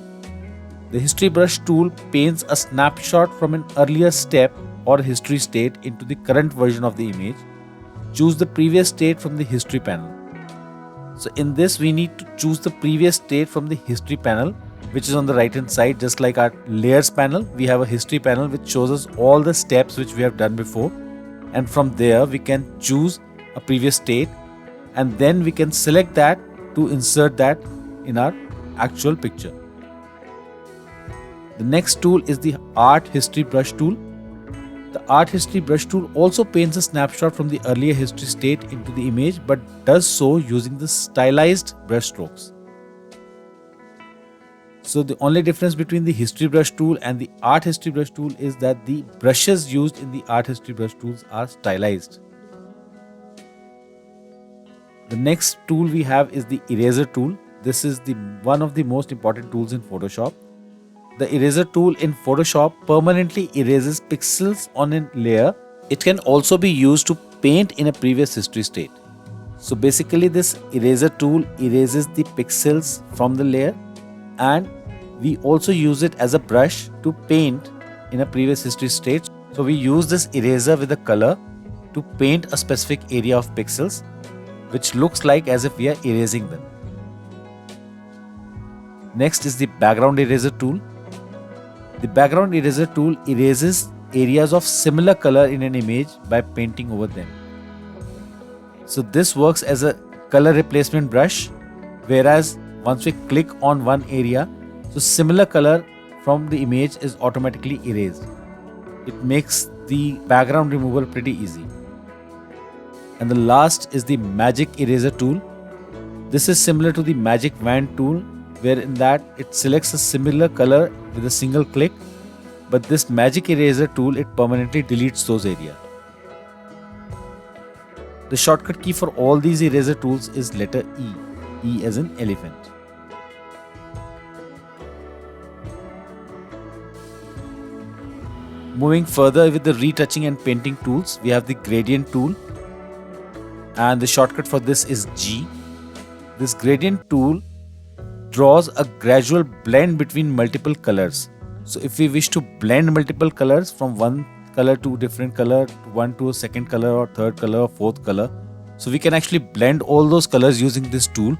The history brush tool paints a snapshot from an earlier step or history state into the current version of the image. Choose the previous state from the history panel. So in this we need to choose the previous state from the history panel, which is on the right hand side. Just like our layers panel, we have a history panel which shows us all the steps which we have done before, and from there we can choose a previous state, and then we can select that to insert that in our actual picture. The next tool is the art history brush tool. The art history brush tool also paints a snapshot from the earlier history state into the image, but does so using the stylized brush strokes. So the only difference between the history brush tool and the art history brush tool is that the brushes used in the art history brush tools are stylized. The next tool we have is the eraser tool. This is one of the most important tools in Photoshop. The eraser tool in Photoshop permanently erases pixels on a layer. It can also be used to paint in a previous history state. So basically this eraser tool erases the pixels from the layer, and we also use it as a brush to paint in a previous history state. So we use this eraser with a color to paint a specific area of pixels, which looks like as if we are erasing them. Next is the background eraser tool. The background eraser tool erases areas of similar color in an image by painting over them. So this works as a color replacement brush, whereas once we click on one area, so similar color from the image is automatically erased. It makes the background removal pretty easy. And the last is the magic eraser tool. This is similar to the magic wand tool, where in that it selects a similar color with a single click, but this magic eraser tool, it permanently deletes those areas. The shortcut key for all these eraser tools is letter E, E as in elephant. Moving further with the retouching and painting tools, we have the gradient tool, and the shortcut for this is G. This gradient tool draws a gradual blend between multiple colors. So if we wish to blend multiple colors from one color to different color, one to a second color or third color or fourth color, so we can actually blend all those colors using this tool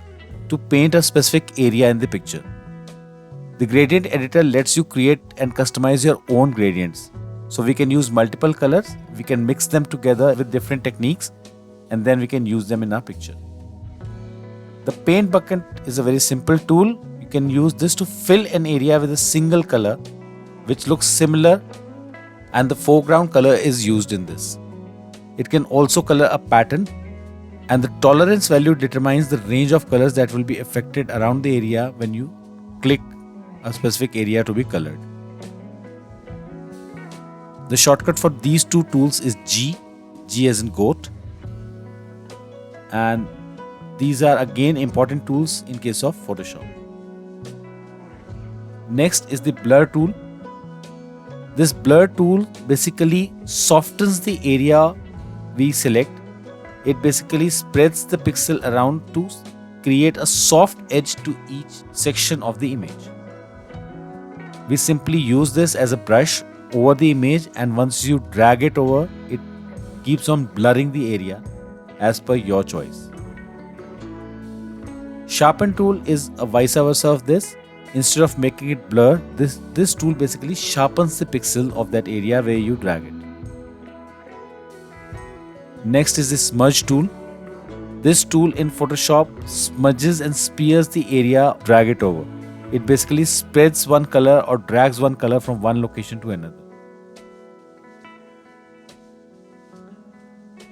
to paint a specific area in the picture. The gradient editor lets you create and customize your own gradients. So we can use multiple colors, we can mix them together with different techniques, and then we can use them in our picture. The paint bucket is a very simple tool. You can use this to fill an area with a single color which looks similar, and the foreground color is used in this. It can also color a pattern, and the tolerance value determines the range of colors that will be affected around the area when you click a specific area to be colored. The shortcut for these two tools is G, G as in goat, and these are again important tools in case of Photoshop. Next is the blur tool. This blur tool basically softens the area we select. It basically spreads the pixel around to create a soft edge to each section of the image. We simply use this as a brush over the image, and once you drag it over, it keeps on blurring the area as per your choice. Sharpen tool is a vice versa of this. Instead of making it blur, this tool basically sharpens the pixel of that area where you drag it. Next is the smudge tool. This tool in Photoshop smudges and smears the area, drag it over. It basically spreads one color or drags one color from one location to another.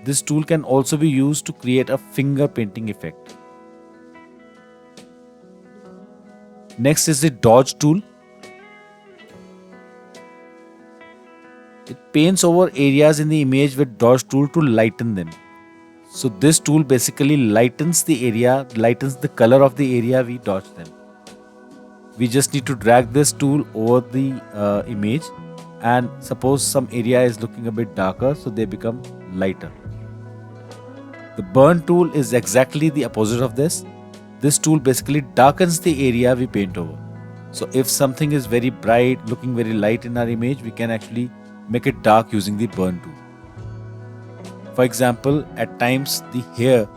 this tool can also be used to create a finger painting effect. Next is the dodge tool. It paints over areas in the image with dodge tool to lighten them. So this tool basically lightens the area, lightens the color of the area we dodge them. We just need to drag this tool over the image, and suppose some area is looking a bit darker, so they become lighter. The burn tool is exactly the opposite of this. This tool basically darkens the area we paint over. So if something is very bright, looking very light in our image, we can actually make it dark using the burn tool. For example, at times the hair,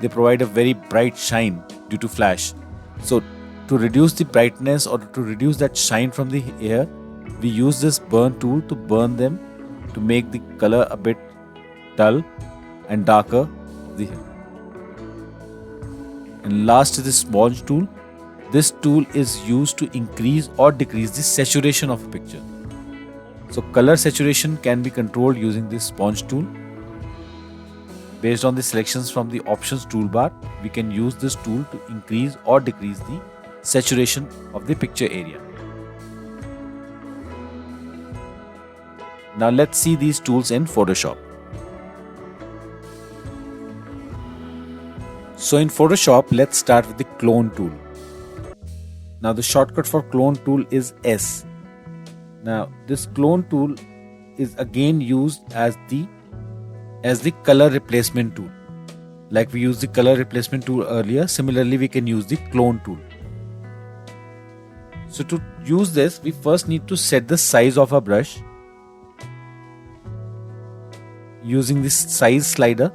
they provide a very bright shine due to flash. So to reduce the brightness or to reduce that shine from the hair, we use this burn tool to burn them to make the color a bit dull and darker of the hair. And last is the sponge tool. This tool is used to increase or decrease the saturation of a picture. So color saturation can be controlled using this sponge tool. Based on the selections from the options toolbar, we can use this tool to increase or decrease the saturation of the picture area. Now let's see these tools in Photoshop. So in Photoshop, let's start with the clone tool. Now the shortcut for clone tool is S. Now this clone tool is again used as the color replacement tool. Like we used the color replacement tool earlier, similarly we can use the clone tool. So to use this, we first need to set the size of our brush using this size slider.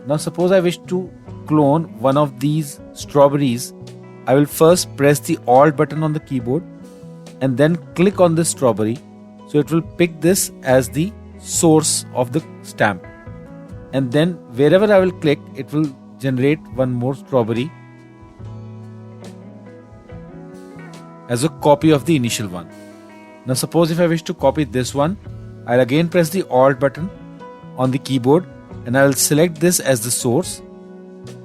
Now suppose I wish to clone one of these strawberries. I will first press the Alt button on the keyboard and then click on this strawberry, so it will pick this as the source of the stamp, and then wherever I will click, it will generate one more strawberry as a copy of the initial one. Now suppose if I wish to copy this one, I'll again press the Alt button on the keyboard and I will select this as the source,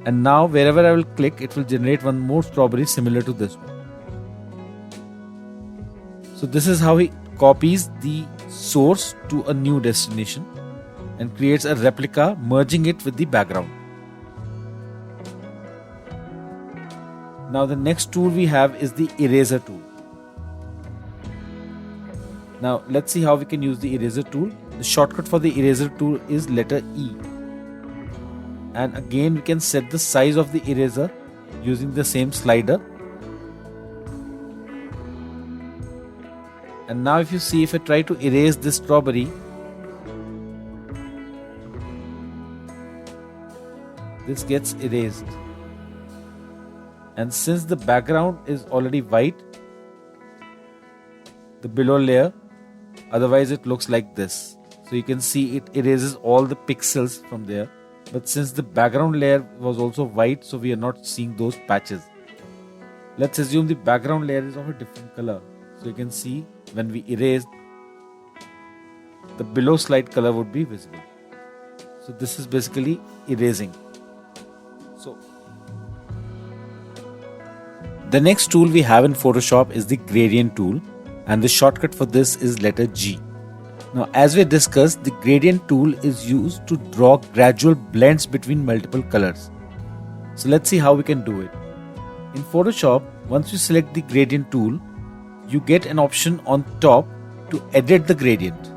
and now wherever I will click, it will generate one more strawberry similar to this one. So this is how he copies the source to a new destination and creates a replica, merging it with the background. Now the next tool we have is the eraser tool. Now let's see how we can use the eraser tool. The shortcut for the eraser tool is letter E. And again we can set the size of the eraser using the same slider. And now if you see, if I try to erase this strawberry, this gets erased. And since the background is already white, the below layer, otherwise it looks like this. So you can see it erases all the pixels from there. But since the background layer was also white, so we are not seeing those patches. Let's assume the background layer is of a different color. So you can see when we erase, the below slide color would be visible. So this is basically erasing. So the next tool we have in Photoshop is the gradient tool, and the shortcut for this is letter G. Now as we discussed, the gradient tool is used to draw gradual blends between multiple colors. So let's see how we can do it. In Photoshop, once you select the gradient tool, you get an option on top to edit the gradient.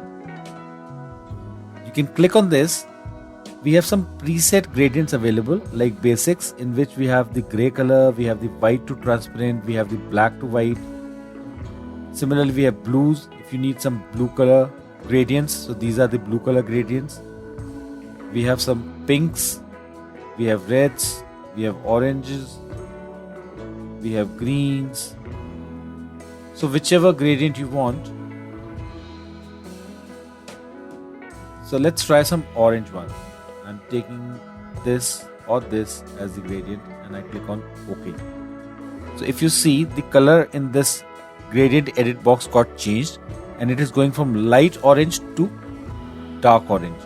You can click on this. We have some preset gradients available, like basics, in which we have the gray color, we have the white to transparent, we have the black to white. Similarly, we have blues if you need some blue color gradients. So these are the blue color gradients. We have some pinks, we have reds, we have oranges, we have greens. So whichever gradient you want. So let's try some orange one. I'm taking this or this as the gradient and I click on OK. So if you see, the color in this gradient edit box got changed and it is going from light orange to dark orange.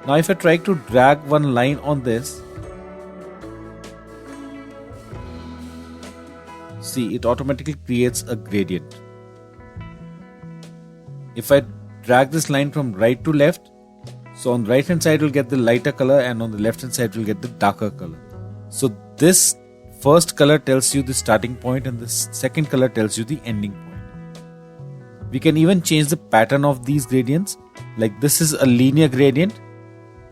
Now if I try to drag one line on this, see, it automatically creates a gradient. If I drag this line from right to left, so on the right hand side we'll get the lighter color and on the left hand side we'll get the darker color. So this first color tells you the starting point and the second color tells you the ending point. We can even change the pattern of these gradients. Like this is a linear gradient.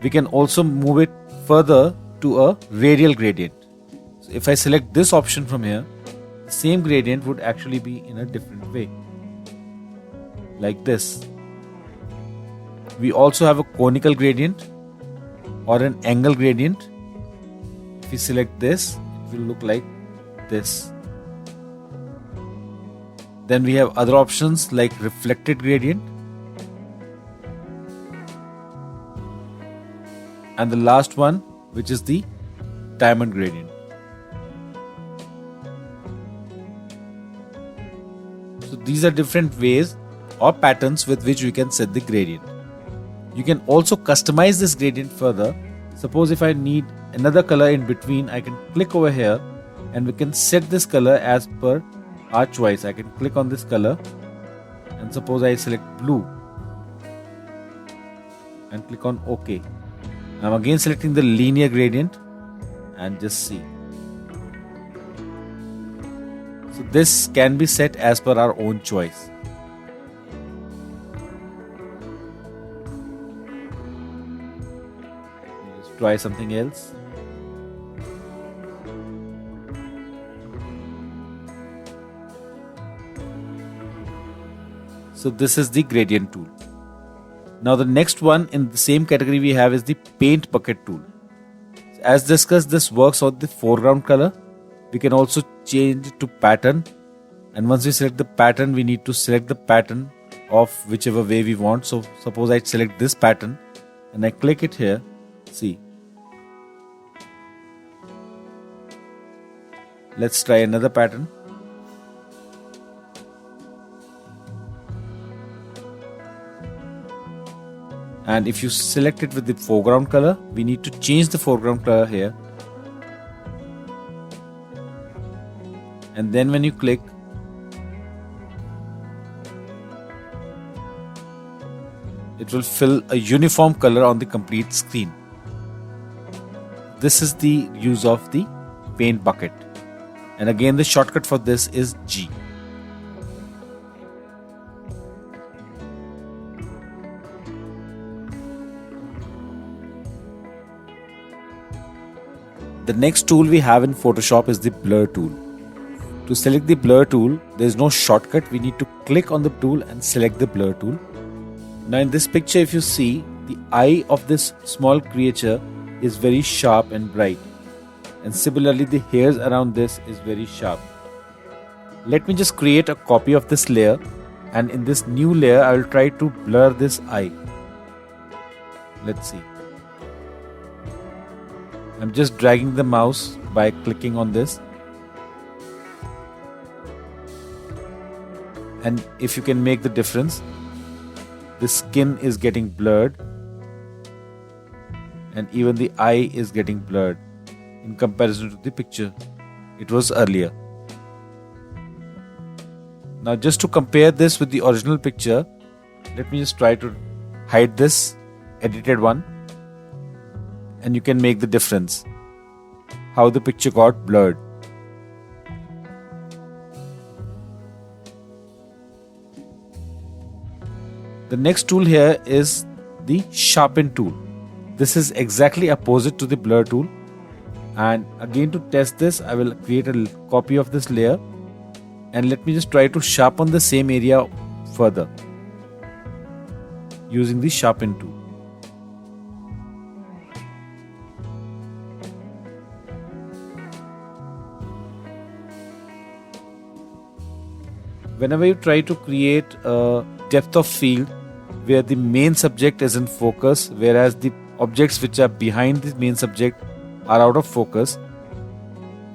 We can also move it further to a radial gradient. So if I select this option from here, the same gradient would actually be in a different way. Like this. We also have a conical gradient or an angle gradient. If we select this, it will look like this. Then we have other options like reflected gradient. And the last one, which is the diamond gradient. So these are different ways or patterns with which we can set the gradient. You can also customize this gradient further. Suppose if I need another color in between, I can click over here and we can set this color as per our choice. I can click on this color and suppose I select blue and click on OK. I'm again selecting the linear gradient and just see. So this can be set as per our own choice. Let's try something else. So this is the gradient tool. Now the next one in the same category we have is the paint bucket tool. As discussed, this works on the foreground color. We can also change it to pattern, and once we select the pattern, we need to select the pattern of whichever way we want. So suppose I select this pattern and I click it here. See, let's try another pattern. And if you select it with the foreground color, we need to change the foreground color here. And then when you click, it will fill a uniform color on the complete screen. This is the use of the paint bucket. And again, the shortcut for this is G. The next tool we have in Photoshop is the blur tool. To select the blur tool, there is no shortcut. We need to click on the tool and select the blur tool. Now in this picture, if you see, the eye of this small creature is very sharp and bright. And similarly, the hairs around this is very sharp. Let me just create a copy of this layer, and in this new layer, I will try to blur this eye. Let's see. I'm just dragging the mouse by clicking on this. And if you can make the difference, the skin is getting blurred and even the eye is getting blurred in comparison to the picture it was earlier. Now just to compare this with the original picture, let me just try to hide this edited one. And you can make the difference, how the picture got blurred. The next tool here is the sharpen tool. This is exactly opposite to the blur tool. And again, to test this, I will create a copy of this layer. And let me just try to sharpen the same area further using the sharpen tool. Whenever you try to create a depth of field where the main subject is in focus, whereas the objects which are behind the main subject are out of focus,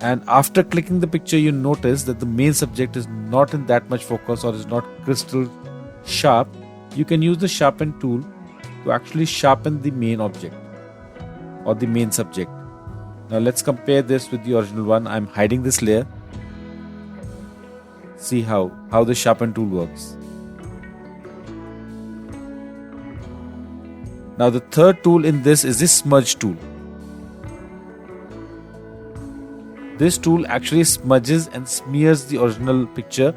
And after clicking the picture, you notice that the main subject is not in that much focus or is not crystal sharp. You can use the sharpen tool to actually sharpen the main object or the main subject. Now let's compare this with the original one. I'm hiding this layer. See how the sharpen tool works. Now the third tool in this is the smudge tool. This tool actually smudges and smears the original picture.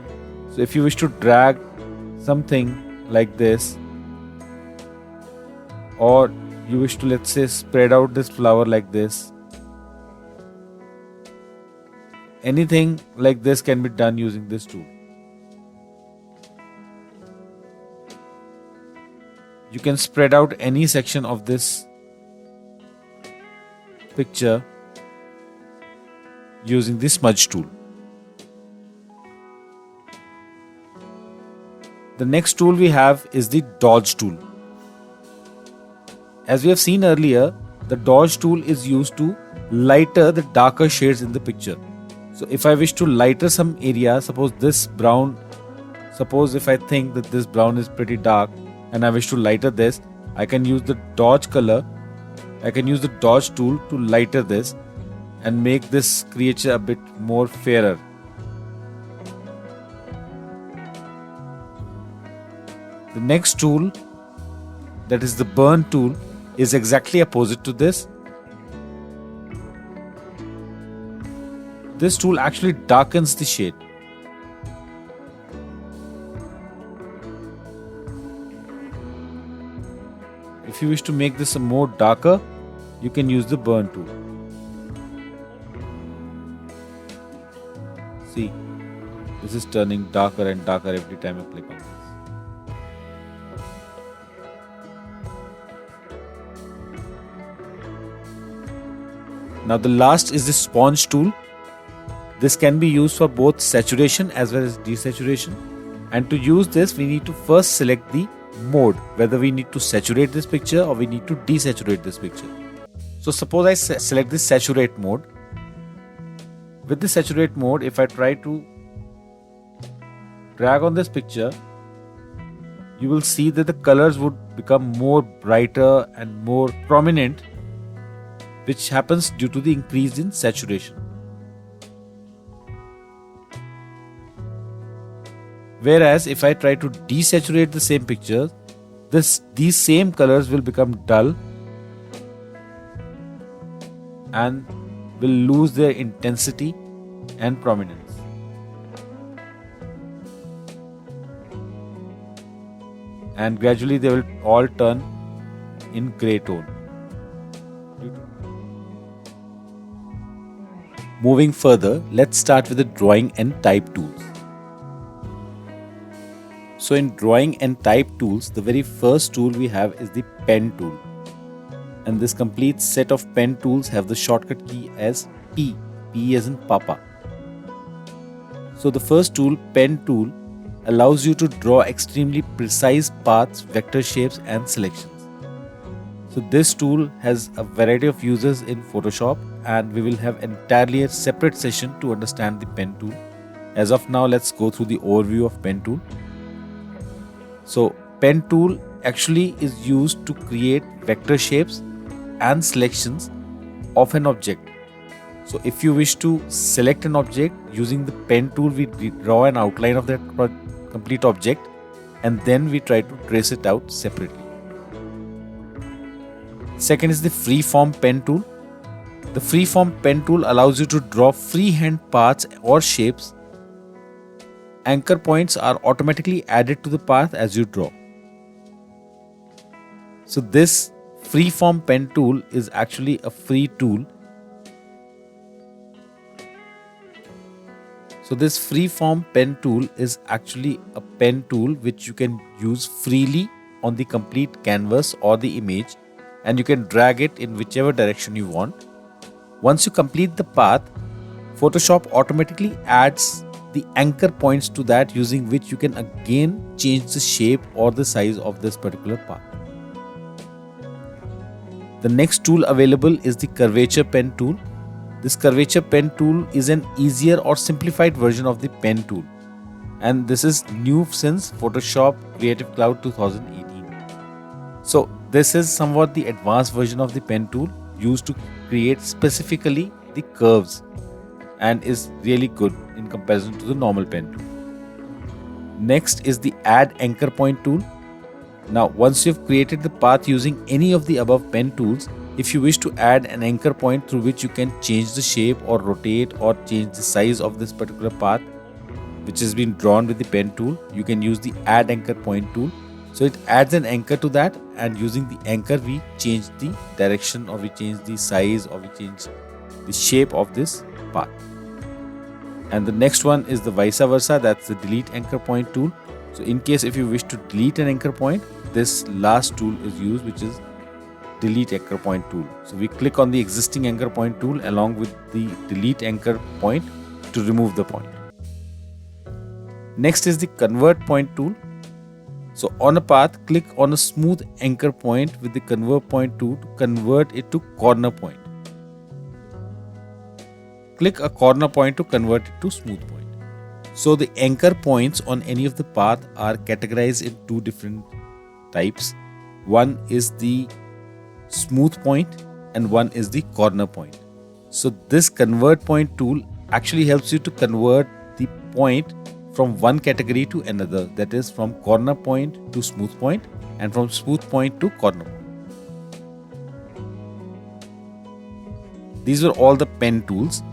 So if you wish to drag something like this, or you wish to, let's say, spread out this flower like this, anything like this can be done using this tool. You can spread out any section of this picture using the smudge tool. The next tool we have is the dodge tool. As we have seen earlier, the dodge tool is used to lighter the darker shades in the picture. So if I wish to lighter some area, suppose if I think that this brown is pretty dark and I wish to lighter this, I can use the dodge tool to lighter this and make this creature a bit more fairer. The next tool, that is the burn tool, is exactly opposite to this. This tool actually darkens the shade. If you wish to make this a more darker, you can use the burn tool. See, this is turning darker and darker every time I click on this. Now the last is the sponge tool. This can be used for both saturation as well as desaturation. And to use this, we need to first select the mode, whether we need to saturate this picture or we need to desaturate this picture. So suppose I select the saturate mode. With the saturate mode, if I try to drag on this picture, you will see that the colors would become more brighter and more prominent, which happens due to the increase in saturation. Whereas if I try to desaturate the same picture, these same colors will become dull and will lose their intensity and prominence. And gradually they will all turn in grey tone. Moving further, let's start with the drawing and type tools. So in drawing and type tools, the very first tool we have is the pen tool. And this complete set of pen tools have the shortcut key as P as in Papa. So the first tool, pen tool, allows you to draw extremely precise paths, vector shapes and selections. So this tool has a variety of uses in Photoshop, and we will have entirely a separate session to understand the pen tool. As of now, let's go through the overview of pen tool. So pen tool actually is used to create vector shapes and selections of an object. So if you wish to select an object, using the pen tool we draw an outline of that complete object and then we try to trace it out separately. Second is the freeform pen tool. The freeform pen tool allows you to draw freehand paths or shapes. Anchor points are automatically added to the path as you draw. So this freeform pen tool is actually a free tool. So this freeform pen tool is actually a pen tool which you can use freely on the complete canvas or the image, and you can drag it in whichever direction you want. Once you complete the path, Photoshop automatically adds the anchor points to that, using which you can again change the shape or the size of this particular path. The next tool available is the curvature pen tool. This curvature pen tool is an easier or simplified version of the pen tool, and this is new since Photoshop Creative Cloud 2018. So this is somewhat the advanced version of the pen tool used to create specifically the curves, and is really good in comparison to the normal pen tool. Next is the add anchor point tool. Now once you've created the path using any of the above pen tools, if you wish to add an anchor point through which you can change the shape or rotate or change the size of this particular path which has been drawn with the pen tool, you can use the add anchor point tool. So it adds an anchor to that, and using the anchor we change the direction, or we change the size, or we change the shape of this path. And the next one is the vice versa, that's the delete anchor point tool. So in case if you wish to delete an anchor point, this last tool is used, which is delete anchor point tool. So we click on the existing anchor point tool along with the delete anchor point to remove the point. Next is the convert point tool. So on a path, click on a smooth anchor point with the convert point tool to convert it to corner point. Click a corner point to convert it to smooth point. So the anchor points on any of the path are categorized in two different types. One is the smooth point and one is the corner point. So this convert point tool actually helps you to convert the point from one category to another, that is from corner point to smooth point and from smooth point to corner point. These were all the pen tools.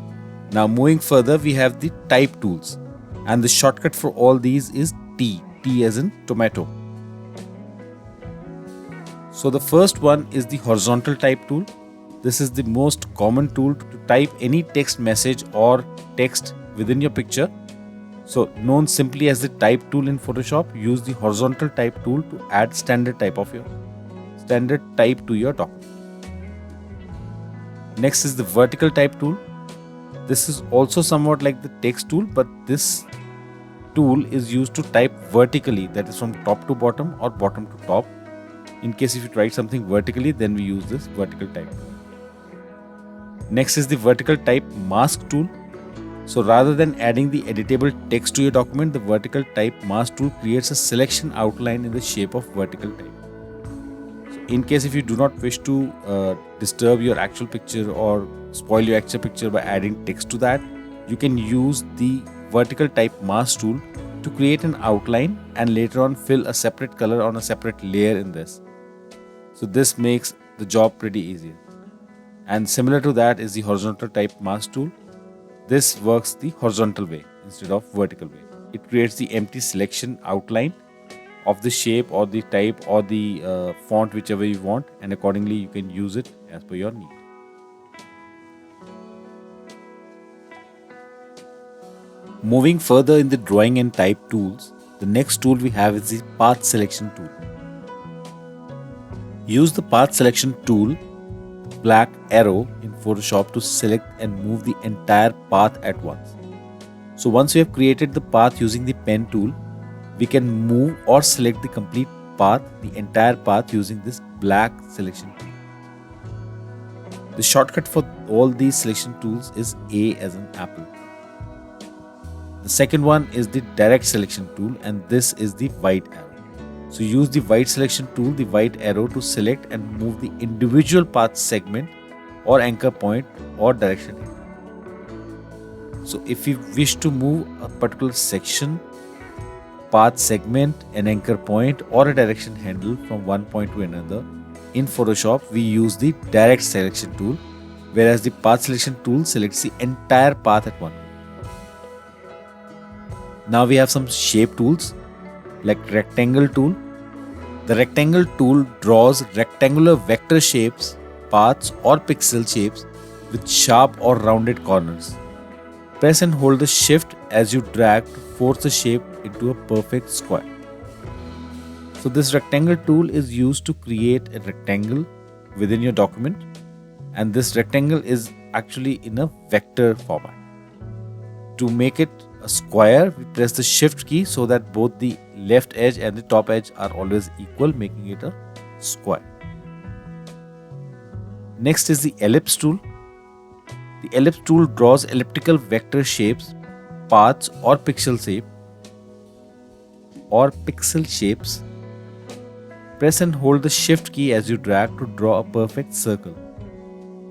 Now moving further, we have the type tools, and the shortcut for all these is T as in tomato. So the first one is the horizontal type tool. This is the most common tool to type any text message or text within your picture. So known simply as the type tool in Photoshop, use the horizontal type tool to add standard type to your document. Next is the vertical type tool. This is also somewhat like the text tool, but this tool is used to type vertically, that is from top to bottom or bottom to top. In case if you write something vertically, then we use this vertical type tool. Next is the vertical type mask tool. So rather than adding the editable text to your document, the vertical type mask tool creates a selection outline in the shape of vertical type. So in case if you do not wish to disturb your actual picture or spoil your actual picture by adding text to that, you can use the vertical type mask tool to create an outline and later on fill a separate color on a separate layer in this. So this makes the job pretty easier. And similar to that is the horizontal type mask tool. This works the horizontal way instead of vertical way. It creates the empty selection outline of the shape or the type or the font, whichever you want, and accordingly you can use it as per your need. Moving further in the drawing and type tools, the next tool we have is the path selection tool. Use the path selection tool, black arrow in Photoshop, to select and move the entire path at once. So once we have created the path using the pen tool, we can move or select the complete path, the entire path, using this black selection tool. The shortcut for all these selection tools is A as in apple. The second one is the direct selection tool, and this is the white arrow. So use the white selection tool, the white arrow, to select and move the individual path segment or anchor point or direction. So if you wish to move a particular section, path segment, an anchor point or a direction handle from one point to another, in Photoshop we use the direct selection tool, whereas the path selection tool selects the entire path at once. Now we have some shape tools like rectangle tool. The rectangle tool draws rectangular vector shapes, paths or pixel shapes with sharp or rounded corners. Press and hold the shift as you drag to force the shape into a perfect square. So this rectangle tool is used to create a rectangle within your document, and this rectangle is actually in a vector format. To make it a square, we press the shift key so that both the left edge and the top edge are always equal, making it a square. Next is the ellipse tool. The ellipse tool draws elliptical vector shapes, paths or pixel shapes. Press and hold the shift key as you drag to draw a perfect circle.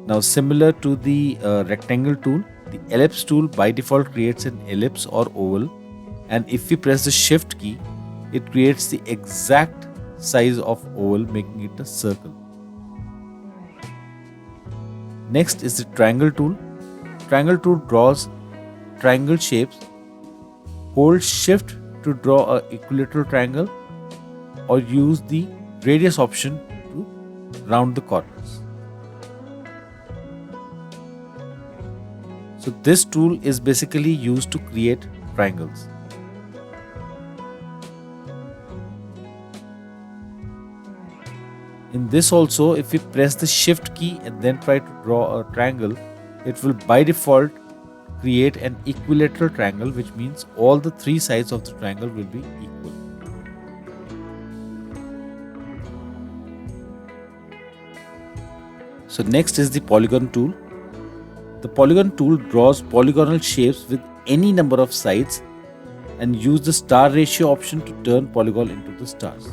Now similar to the rectangle tool, the ellipse tool by default creates an ellipse or oval, and if we press the shift key, it creates the exact size of oval, making it a circle. Next is the triangle tool. Triangle tool draws triangle shapes. Hold shift to draw an equilateral triangle or use the radius option to round the corners. So this tool is basically used to create triangles. In this also, if we press the shift key and then try to draw a triangle, it will by default create an equilateral triangle, which means all the three sides of the triangle will be equal. So next is the polygon tool. The polygon tool draws polygonal shapes with any number of sides and use the star ratio option to turn polygon into the stars.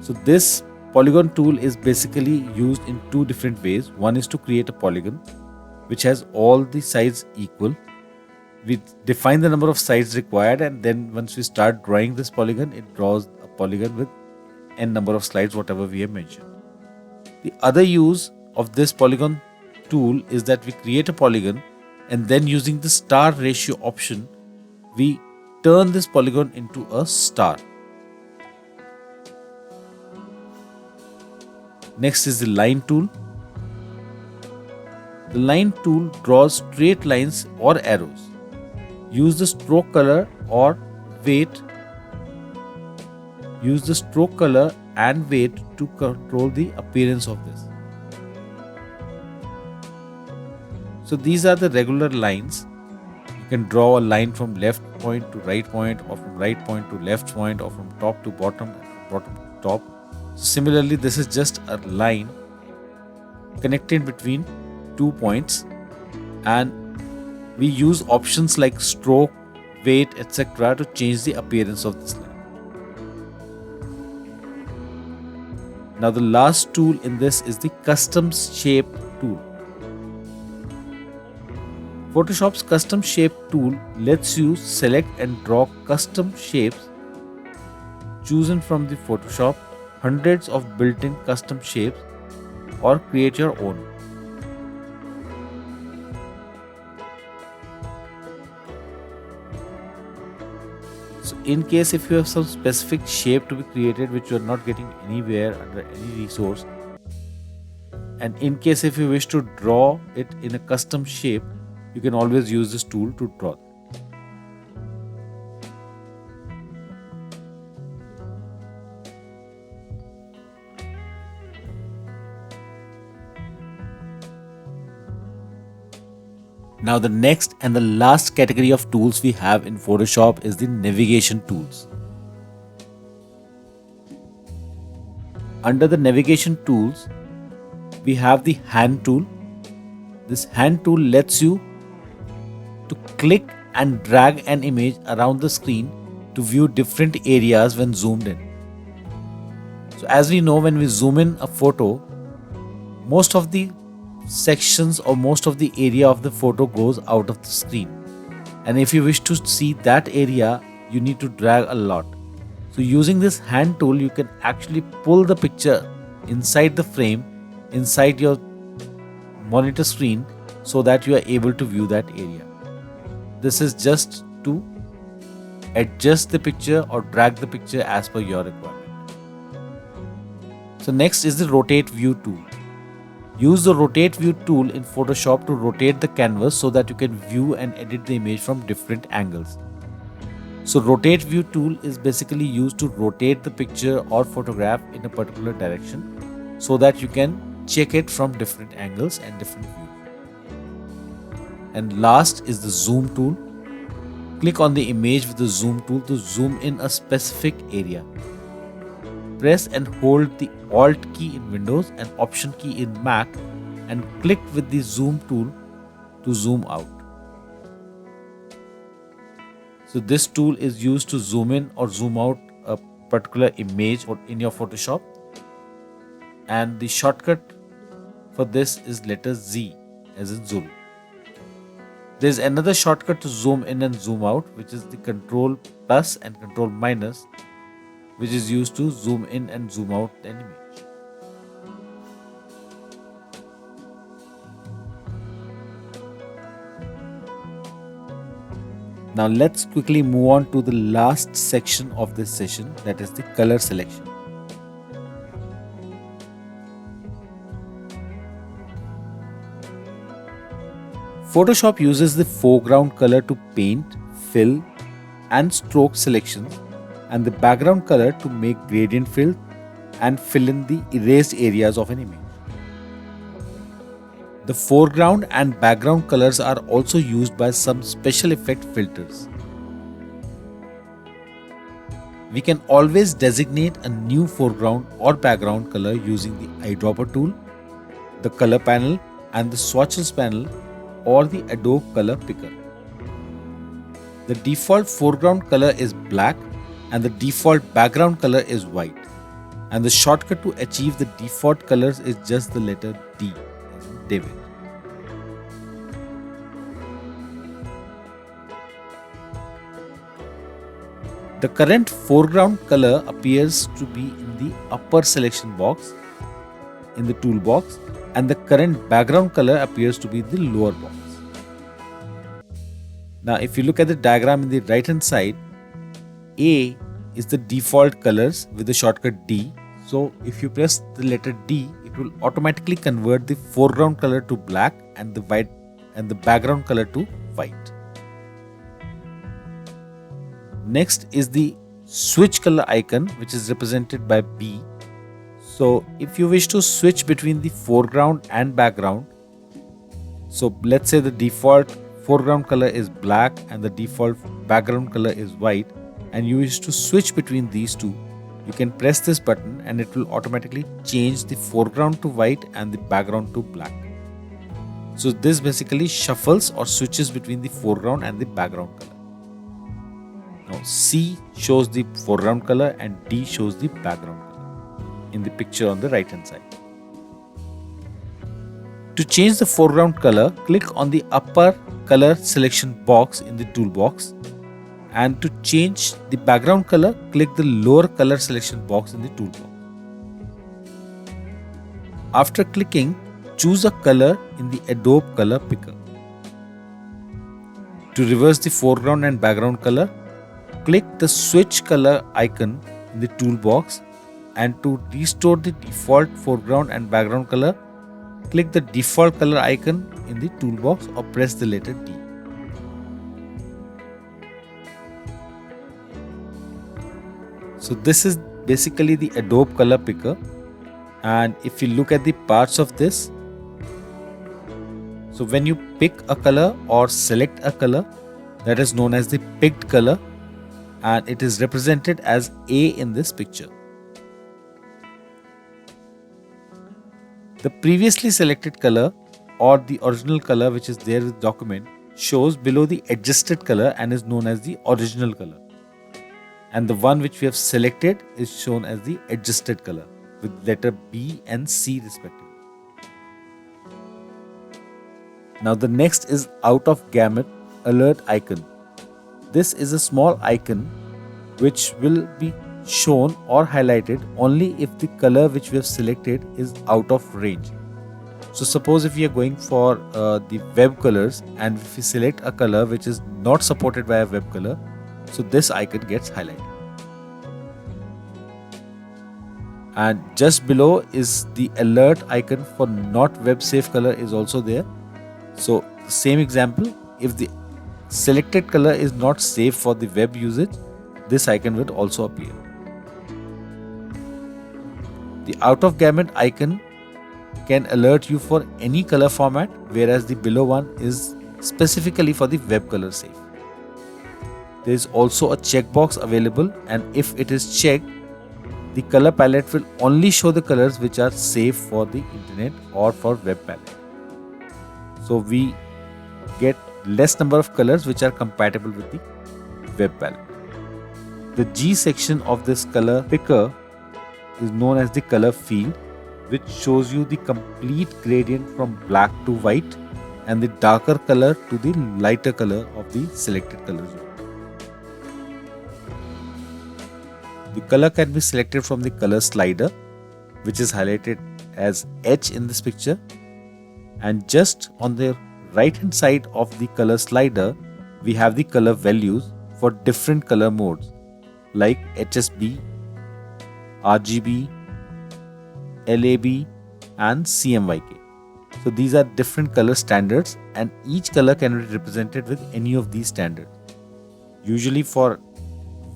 So this polygon tool is basically used in two different ways. One is to create a polygon which has all the sides equal. We define the number of sides required, and then once we start drawing this polygon, it draws a polygon with n number of slides, whatever we have mentioned. The other use of this polygon tool is that we create a polygon and then using the star ratio option, we turn this polygon into a star. Next is the line tool. The line tool draws straight lines or arrows. Use the stroke color or weight. Use the stroke color and weight to control the appearance of this. So these are the regular lines. You can draw a line from left point to right point, or from right point to left point, or from top to bottom and bottom to top. So similarly, this is just a line connected between 2 points, and we use options like stroke, weight, etc. to change the appearance of this line. Now the last tool in this is the custom shape tool. Photoshop's custom shape tool lets you select and draw custom shapes chosen from the Photoshop, hundreds of built-in custom shapes, or create your own. So in case if you have some specific shape to be created which you are not getting anywhere under any resource, and in case if you wish to draw it in a custom shape, you can always use this tool to draw. Now the next and the last category of tools we have in Photoshop is the navigation tools. Under the navigation tools, we have the hand tool. This hand tool lets you to click and drag an image around the screen to view different areas when zoomed in. So as we know, when we zoom in a photo, most of the sections or most of the area of the photo goes out of the screen, and if you wish to see that area, you need to drag a lot. So using this hand tool, you can actually pull the picture inside the frame, inside your monitor screen, so that you are able to view that area. This is just to adjust the picture or drag the picture as per your requirement. So next is the rotate view tool. Use the rotate view tool in Photoshop to rotate the canvas so that you can view and edit the image from different angles. So rotate view tool is basically used to rotate the picture or photograph in a particular direction so that you can check it from different angles and different views. And last is the zoom tool. Click on the image with the zoom tool to zoom in a specific area. Press and hold the Alt key in Windows and Option key in Mac and click with the zoom tool to zoom out. So this tool is used to zoom in or zoom out a particular image or in your Photoshop, and the shortcut for this is letter Z as in zoom. There is another shortcut to zoom in and zoom out, which is the Control plus and Control minus, which is used to zoom in and zoom out an image. Now let's quickly move on to the last section of this session, that is the color selection. Photoshop uses the foreground color to paint, fill and stroke selections, and the background color to make gradient fill and fill in the erased areas of an image. The foreground and background colors are also used by some special effect filters. We can always designate a new foreground or background color using the eyedropper tool, the color panel and the swatches panel, or the Adobe color picker. The default foreground color is black and the default background color is white, and the shortcut to achieve the default colors is just the letter D. David. The current foreground color appears to be in the upper selection box in the toolbox, and the current background color appears to be in the lower box. Now if you look at the diagram in the right hand side, A is the default colors with the shortcut D. So if you press the letter D, it will automatically convert the foreground color to black and the background color to white. Next is the switch color icon, which is represented by B. So if you wish to switch between the foreground and background, so let's say the default foreground color is black and the default background color is white, and you wish to switch between these two, you can press this button and it will automatically change the foreground to white and the background to black. So this basically shuffles or switches between the foreground and the background color. Now C shows the foreground color and D shows the background color in the picture on the right hand side. To change the foreground color, click on the upper color selection box in the toolbox, and to change the background color, click the lower color selection box in the toolbox. After clicking, choose a color in the Adobe color picker. To reverse the foreground and background color, click the switch color icon in the toolbox, and to restore the default foreground and background color, click the default color icon in the toolbox or press the letter D. So this is basically the Adobe color picker, and if you look at the parts of this, so when you pick a color or select a color, that is known as the picked color, and it is represented as A in this picture. The previously selected color or the original color which is there with document shows below the adjusted color and is known as the original color. And the one which we have selected is shown as the adjusted color with letter B and C respectively. Now the next is out of gamut alert icon. This is a small icon which will be shown or highlighted only if the color which we have selected is out of range. So suppose if we are going for the web colors, and if we select a color which is not supported by a web color, so this icon gets highlighted. And just below is the alert icon for not web safe color is also there. So same example, if the selected color is not safe for the web usage, this icon will also appear. The out of gamut icon can alert you for any color format, whereas the below one is specifically for the web color safe. There is also a checkbox available, and if it is checked, the color palette will only show the colors which are safe for the internet or for web palette. So we get less number of colors which are compatible with the web palette. The G section of this color picker is known as the color field, which shows you the complete gradient from black to white and the darker color to the lighter color of the selected color zone. The color can be selected from the color slider, which is highlighted as H in this picture, and just on the right hand side of the color slider we have the color values for different color modes like HSB, RGB, LAB and CMYK. So these are different color standards and each color can be represented with any of these standards. Usually for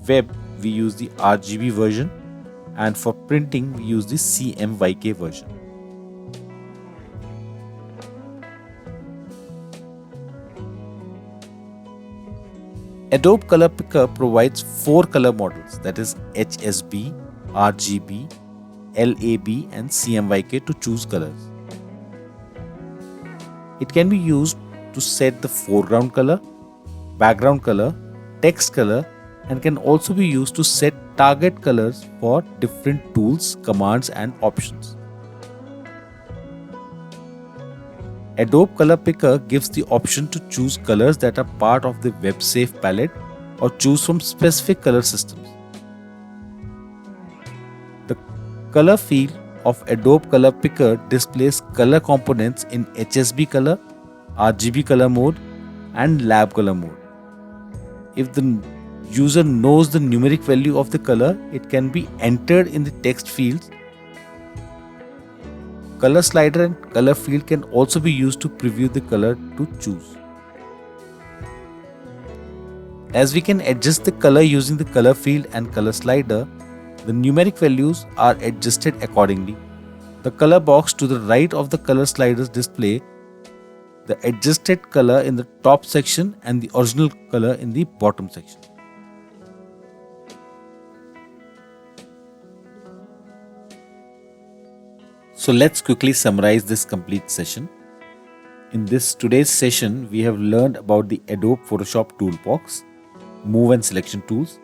web we use the RGB version and for printing we use the CMYK version. Adobe Color Picker provides 4 color models, that is HSB, RGB, LAB and CMYK to choose colors. It can be used to set the foreground color, background color, text color, and can also be used to set target colors for different tools, commands and options. Adobe Color Picker gives the option to choose colors that are part of the WebSafe palette or choose from specific color systems. The color field of Adobe Color Picker displays color components in HSB color, RGB color mode and lab color mode. If the user knows the numeric value of the color, it can be entered in the text fields. Color slider and color field can also be used to preview the color to choose. As we can adjust the color using the color field and color slider, the numeric values are adjusted accordingly. The color box to the right of the color sliders display the adjusted color in the top section and the original color in the bottom section. So let's quickly summarize this complete session. In this today's session, we have learned about the Adobe Photoshop Toolbox, Move and Selection tools,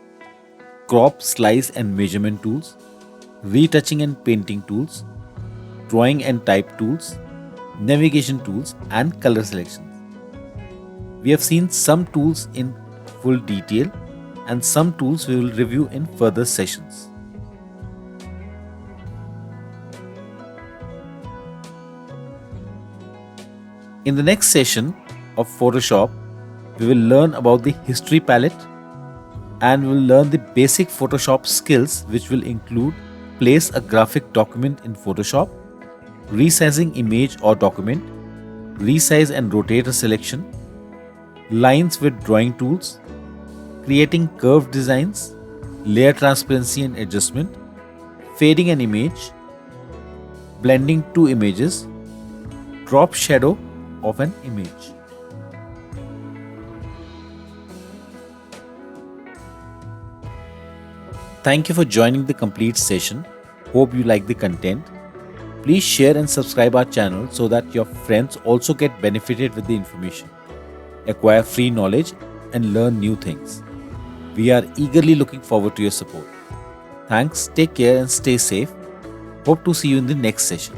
Crop, Slice and Measurement tools, Retouching and Painting tools, Drawing and Type tools, Navigation tools and Color selections. We have seen some tools in full detail and some tools we will review in further sessions. In the next session of Photoshop, we will learn about the History palette and we will learn the basic Photoshop skills, which will include place a graphic document in Photoshop, resizing image or document, resize and rotate a selection, lines with drawing tools, creating curved designs, layer transparency and adjustment, fading an image, blending two images, drop shadow of an image. Thank you for joining the complete session. Hope you like the content. Please share and subscribe our channel so that your friends also get benefited with the information, acquire free knowledge and learn new things. We are eagerly looking forward to your support. Thanks, take care and stay safe. Hope to see you in the next session.